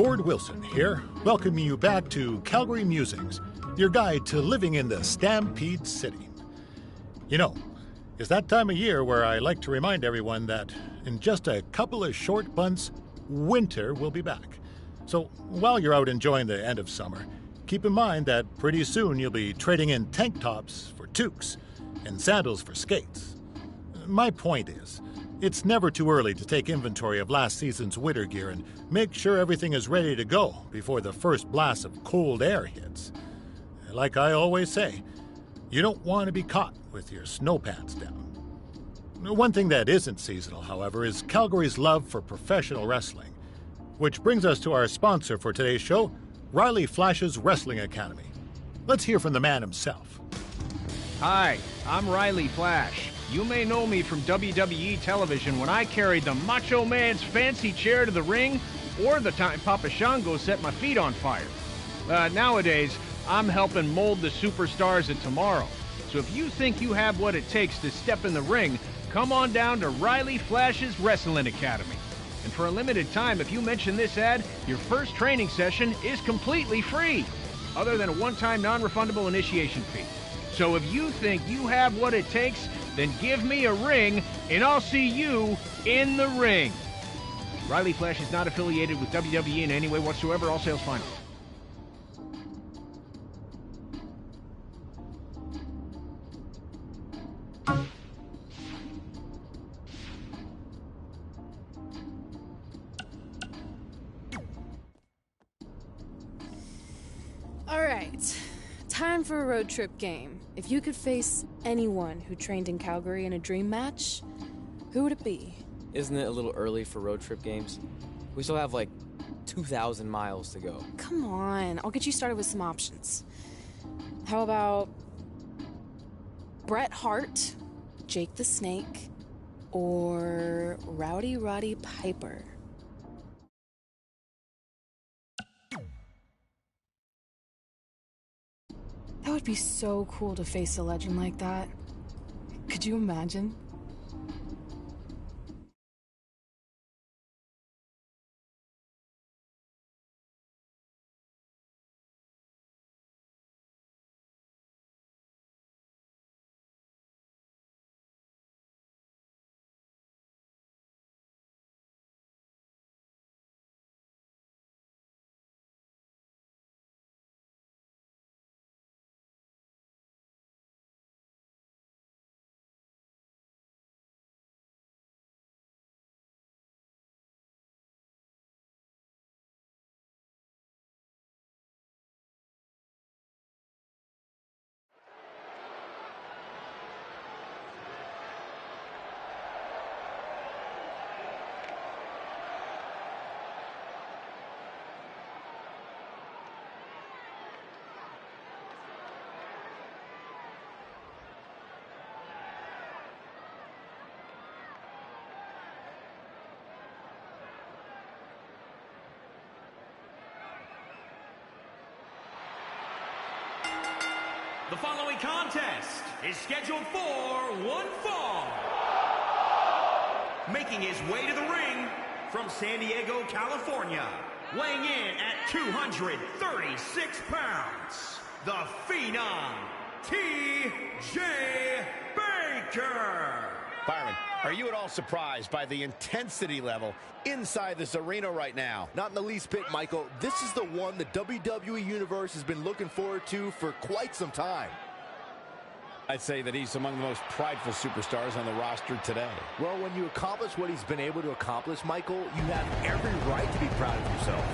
Gord Wilson here, welcoming you back to Calgary Musings, your guide to living in the Stampede City. You know, it's that time of year where I like to remind everyone that in just a couple of short months, winter will be back. So while you're out enjoying the end of summer, keep in mind that pretty soon you'll be trading in tank tops for toques and sandals for skates. My point is, it's never too early to take inventory of last season's winter gear and make sure everything is ready to go before the first blast of cold air hits. Like I always say, you don't want to be caught with your snow pants down. One thing that isn't seasonal, however, is Calgary's love for professional wrestling. Which brings us to our sponsor for today's show, Riley Flash's Wrestling Academy. Let's hear from the man himself. Hi, I'm Riley Flash. You may know me from WWE television when I carried the Macho Man's fancy chair to the ring, or the time Papa Shango set my feet on fire. Nowadays, I'm helping mold the superstars of tomorrow. So if you think you have what it takes to step in the ring, come on down to Riley Flash's Wrestling Academy. And for a limited time, if you mention this ad, your first training session is completely free, other than a one-time non-refundable initiation fee. So if you think you have what it takes, then give me a ring, and I'll see you in the ring. Riley Flash is not affiliated with WWE in any way whatsoever. All sales final. All right, time for a road trip game. If you could face anyone who trained in Calgary in a dream match, who would it be? Isn't it a little early for road trip games? We still have like 2,000 miles to go. Come on, I'll get you started with some options. How about Bret Hart, Jake the Snake, or Rowdy Roddy Piper? That would be so cool to face a legend like that. Could you imagine? The following contest is scheduled for one fall. Making his way to the ring from San Diego, California, weighing in at 236 pounds, the Phenom, T.J. Baker. Byron, are you at all surprised by the intensity level inside this arena right now? Not in the least bit, Michael. This is the one the WWE Universe has been looking forward to for quite some time. I'd say that he's among the most prideful superstars on the roster today. Well, when you accomplish what he's been able to accomplish, Michael, you have every right to be proud of yourself.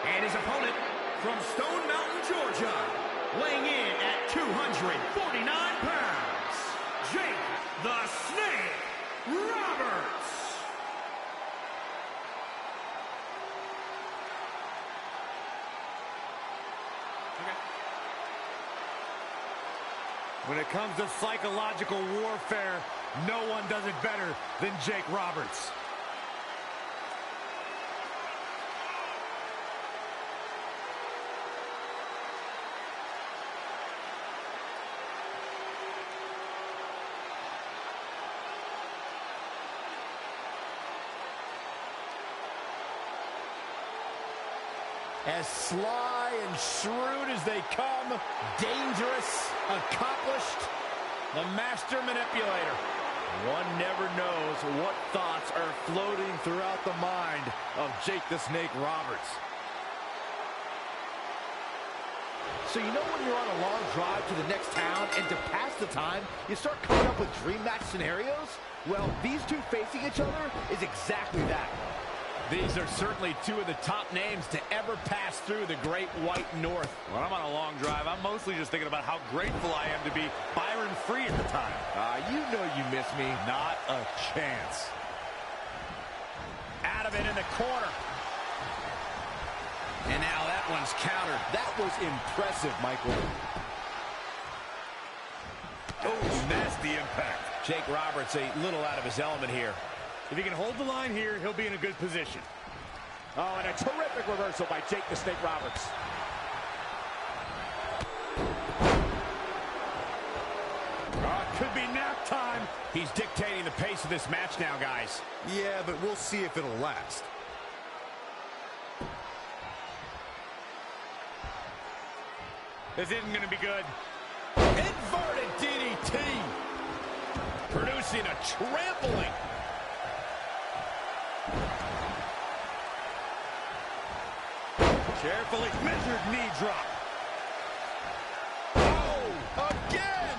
And his opponent from Stone Mountain, Georgia, weighing in at 249 pounds, Jake the Snake Roberts. When it comes to psychological warfare, no one does it better than Jake Roberts. As sly and shrewd as they come, dangerous, accomplished, the master manipulator. One never knows what thoughts are floating throughout the mind of Jake the Snake Roberts. So you know when you're on a long drive to the next town and to pass the time, you start coming up with dream match scenarios? Well, these two facing each other is exactly that. These are certainly two of the top names to ever pass through the Great White North. When I'm on a long drive, I'm mostly just thinking about how grateful I am to be Byron Free at the time. You know you miss me. Not a chance. Out of it in the corner. And now that one's countered. That was impressive, Michael. Oh, nasty impact. Jake Roberts a little out of his element here. If he can hold the line here, he'll be in a good position. Oh, and a terrific reversal by Jake the Snake Roberts. Could be nap time. He's dictating the pace of this match now, guys. Yeah, but we'll see if it'll last. This isn't going to be good. Inverted DDT. Producing a trampling. Carefully measured knee drop. Oh, again!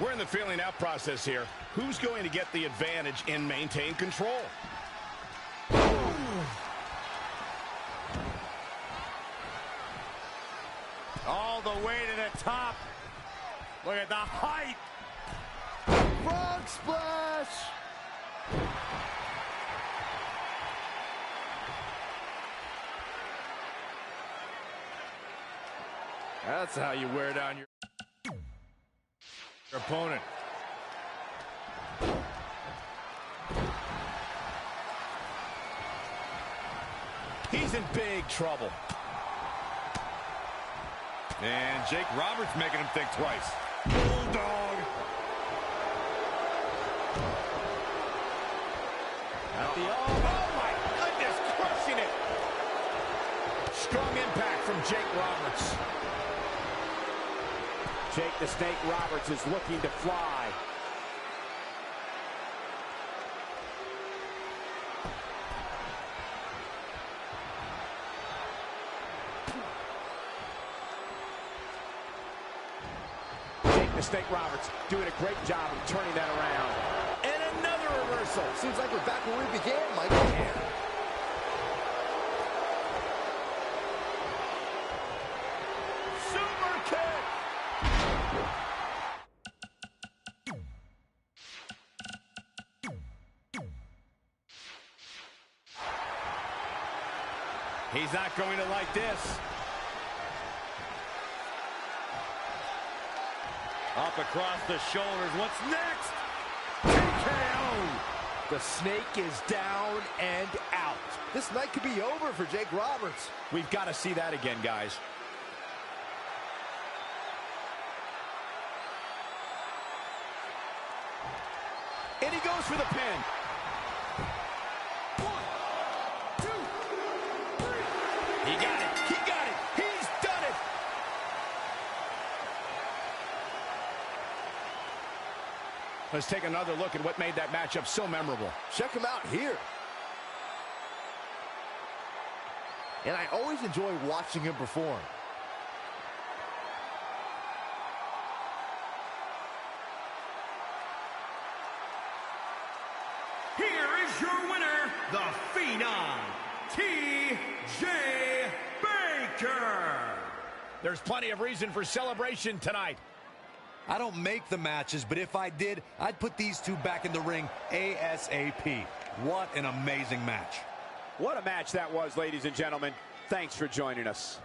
We're in the feeling out process here. Who's going to get the advantage and maintain control? All the way to the top. Look at the height. Frog splash! That's how you wear down your opponent. He's in big trouble. And Jake Roberts making him think twice. Bulldog. Oh my goodness, crushing it. Strong impact from Jake Roberts. Jake the Snake Roberts is looking to fly. Jake the Snake Roberts doing a great job of turning that around. And another reversal. Seems like we're back where we began, Michael. Super kick! He's not going to like this. Up across the shoulders. What's next? TKO! The Snake is down and out. This night could be over for Jake Roberts. We've got to see that again, guys. And he goes for the pin. 1, 2, 3. He got it. He got it. He's done it. Let's take another look at what made that matchup so memorable. Check him out here. And I always enjoy watching him perform. Here is your winner, the Phenom, T.J. Baker. There's plenty of reason for celebration tonight. I don't make the matches, but if I did, I'd put these two back in the ring ASAP. What an amazing match. What a match that was, ladies and gentlemen. Thanks for joining us.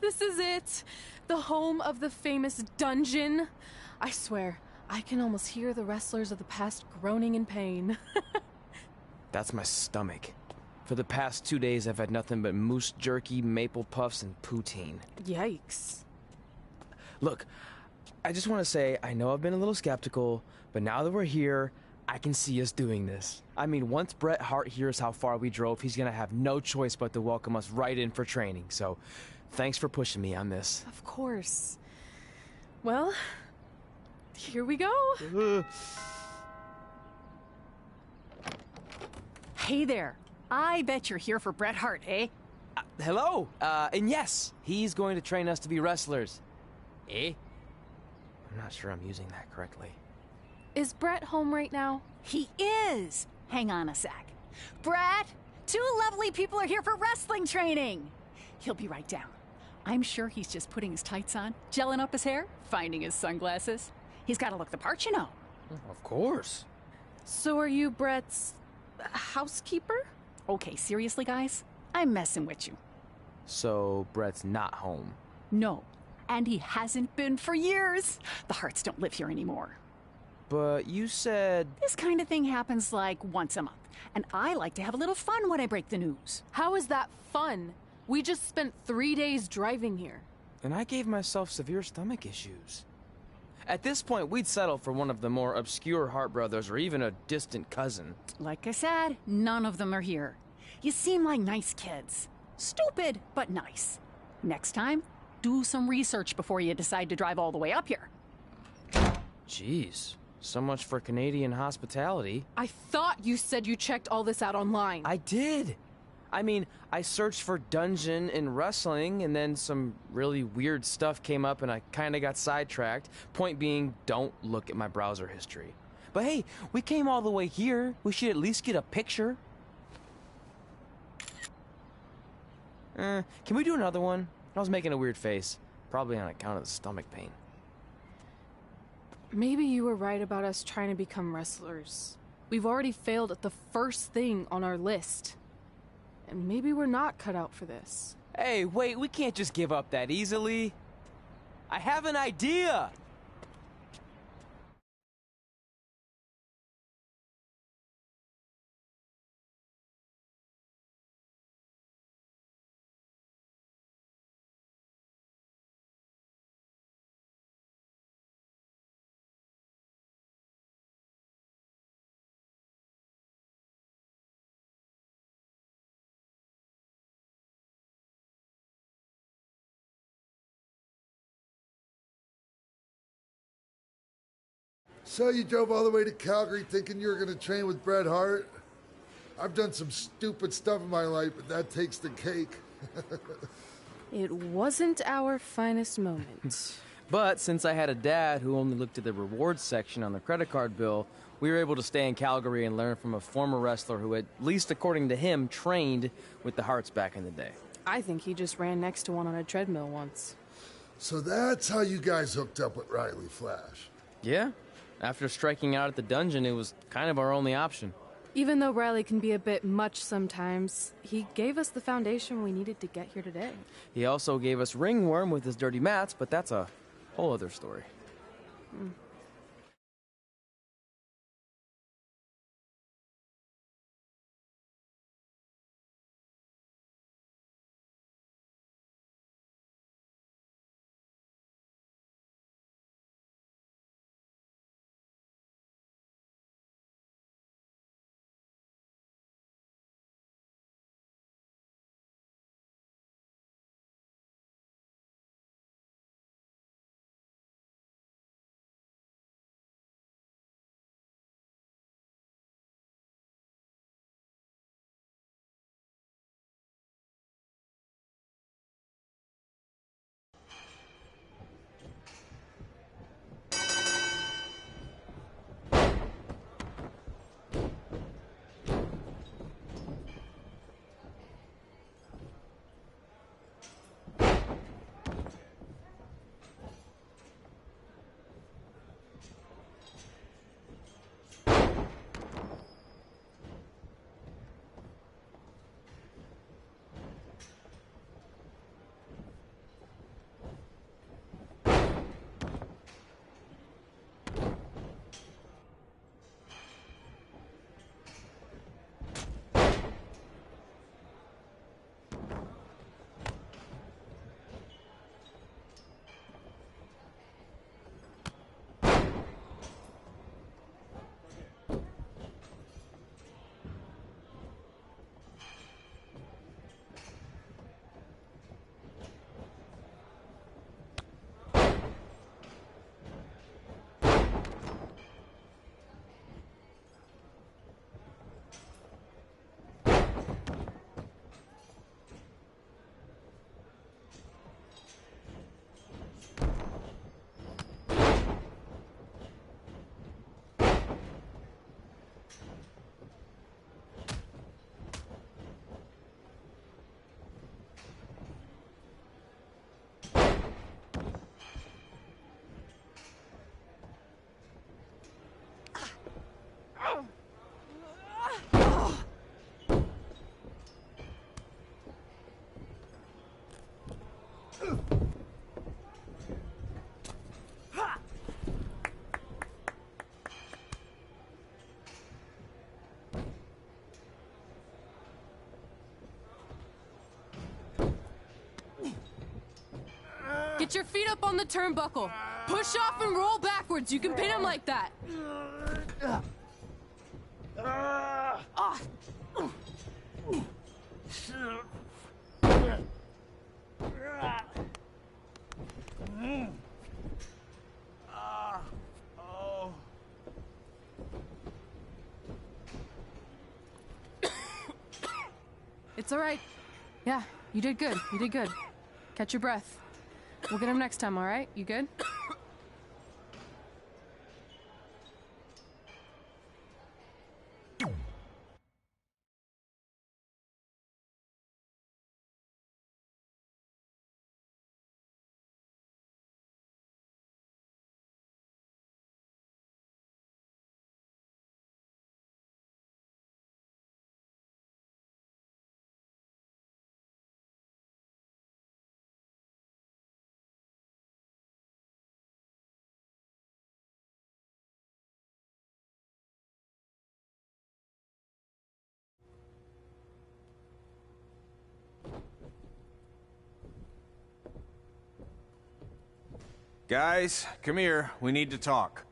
This is it. The home of the famous dungeon. I swear, I can almost hear the wrestlers of the past groaning in pain. That's my stomach. For the past 2 days, I've had nothing but moose jerky, maple puffs, and poutine. Yikes. Look, I just want to say, I know I've been a little skeptical, but now that we're here, I can see us doing this. I mean, once Bret Hart hears how far we drove, he's gonna have no choice but to welcome us right in for training. So, thanks for pushing me on this. Of course. Well, here we go. Hey there. I bet you're here for Bret Hart, eh? Hello, and yes, he's going to train us to be wrestlers. Eh? I'm not sure I'm using that correctly. Is Bret home right now? He is. Hang on a sec. Bret, 2 lovely people are here for wrestling training. He'll be right down. I'm sure he's just putting his tights on, gelling up his hair, finding his sunglasses. He's got to look the part, you know. Of course. So are you Bret's housekeeper? Okay, seriously, guys? I'm messing with you. So, Bret's not home? No, and he hasn't been for years. The Harts don't live here anymore. But you said... This kind of thing happens like once a month, and I like to have a little fun when I break the news. How is that fun? We just spent 3 days driving here. And I gave myself severe stomach issues. At this point, we'd settle for one of the more obscure Hart brothers or even a distant cousin. Like I said, none of them are here. You seem like nice kids. Stupid, but nice. Next time, do some research before you decide to drive all the way up here. Jeez. So much for Canadian hospitality. I thought you said you checked all this out online. I did. I mean, I searched for dungeon in wrestling, and then some really weird stuff came up, and I kind of got sidetracked. Point being, don't look at my browser history. But hey, we came all the way here. We should at least get a picture. Can we do another one? I was making a weird face. Probably on account of the stomach pain. Maybe you were right about us trying to become wrestlers. We've already failed at the first thing on our list. And maybe we're not cut out for this. Hey, wait, we can't just give up that easily. I have an idea! So you drove all the way to Calgary thinking you were going to train with Bret Hart? I've done some stupid stuff in my life, but that takes the cake. It wasn't our finest moment. But since I had a dad who only looked at the rewards section on the credit card bill, we were able to stay in Calgary and learn from a former wrestler who, at least according to him, trained with the Harts back in the day. I think he just ran next to one on a treadmill once. So that's how you guys hooked up with Riley Flash. Yeah. After striking out at the dungeon, it was kind of our only option. Even though Riley can be a bit much sometimes, he gave us the foundation we needed to get here today. He also gave us ringworm with his dirty mats, but that's a whole other story. Get your feet up on the turnbuckle. Push off and roll backwards. You can pin him like that. It's all right. Yeah, you did good. You did good. Catch your breath. We'll get him next time, all right? You good? Guys, come here. We need to talk.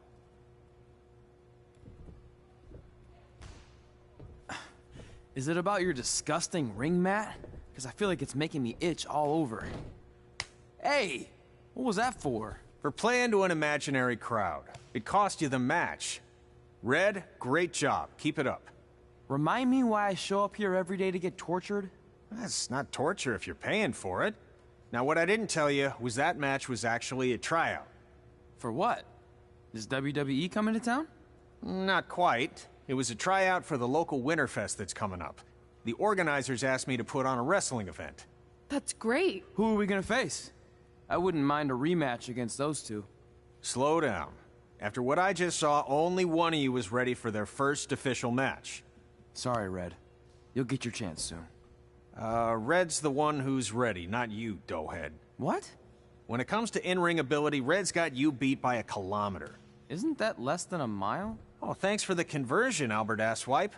Is it about your disgusting ring mat? Because I feel like it's making me itch all over. Hey! What was that for? For playing to an imaginary crowd. It cost you the match. Red, great job. Keep it up. Remind me why I show up here every day to get tortured? That's not torture if you're paying for it. Now, what I didn't tell you was that match was actually a tryout. For what? Is WWE coming to town? Not quite. It was a tryout for the local Winterfest that's coming up. The organizers asked me to put on a wrestling event. That's great. Who are we gonna face? I wouldn't mind a rematch against those two. Slow down. After what I just saw, only one of you was ready for their first official match. Sorry, Red. You'll get your chance soon. Red's the one who's ready, not you, doughhead. What? When it comes to in-ring ability, Red's got you beat by a kilometer. Isn't that less than a mile? Oh, thanks for the conversion, Albert Asswipe.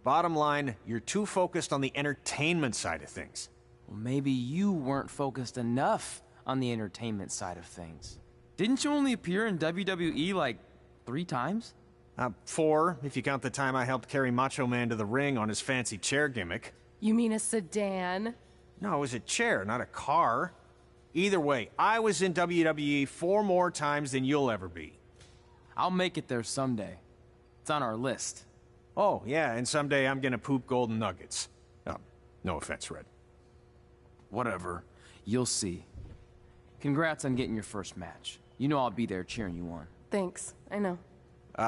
Bottom line, you're too focused on the entertainment side of things. Well, maybe you weren't focused enough on the entertainment side of things. Didn't you only appear in WWE like 3 times? 4, if you count the time I helped carry Macho Man to the ring on his fancy chair gimmick. You mean a sedan? No, it was a chair, not a car. Either way, I was in WWE 4 more times than you'll ever be. I'll make it there someday. It's on our list. Oh, yeah, and someday I'm gonna poop golden nuggets. Oh, no offense, Red. Whatever. You'll see. Congrats on getting your first match. You know I'll be there cheering you on. Thanks, I know.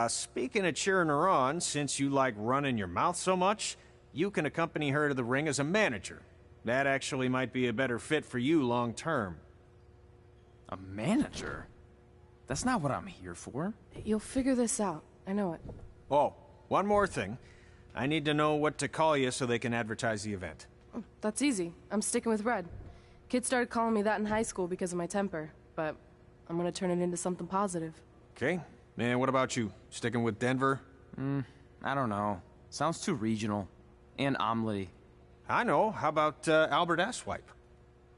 Speaking of cheering her on, since you like running your mouth so much, you can accompany her to the ring as a manager. That actually might be a better fit for you long term. A manager? That's not what I'm here for. You'll figure this out. I know it. Oh, one more thing. I need to know what to call you so they can advertise the event. That's easy. I'm sticking with Red. Kids started calling me that in high school because of my temper, but I'm gonna turn it into something positive. Okay. And what about you? Sticking with Denver? I don't know. Sounds too regional. And omelette-y. I know. How about Albert Asswipe?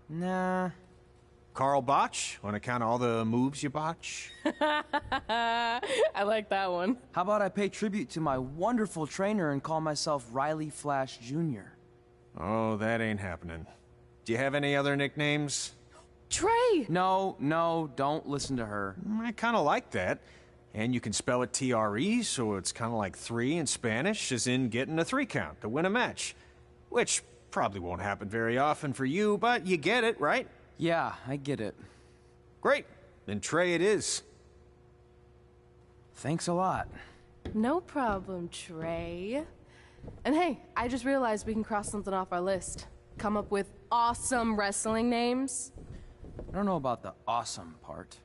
Nah. Carl Botch, on account of all the moves you botch? I like that one. How about I pay tribute to my wonderful trainer and call myself Riley Flash Jr.? Oh, that ain't happening. Do you have any other nicknames? Trey! No, don't listen to her. I kind of like that. And you can spell it T-R-E, so it's kind of like 3 in Spanish, as in getting a 3 count to win a match. Which probably won't happen very often for you, but you get it, right? Yeah, I get it. Great. Then Trey it is. Thanks a lot. No problem, Trey. And hey, I just realized we can cross something off our list. Come up with awesome wrestling names. I don't know about the awesome part.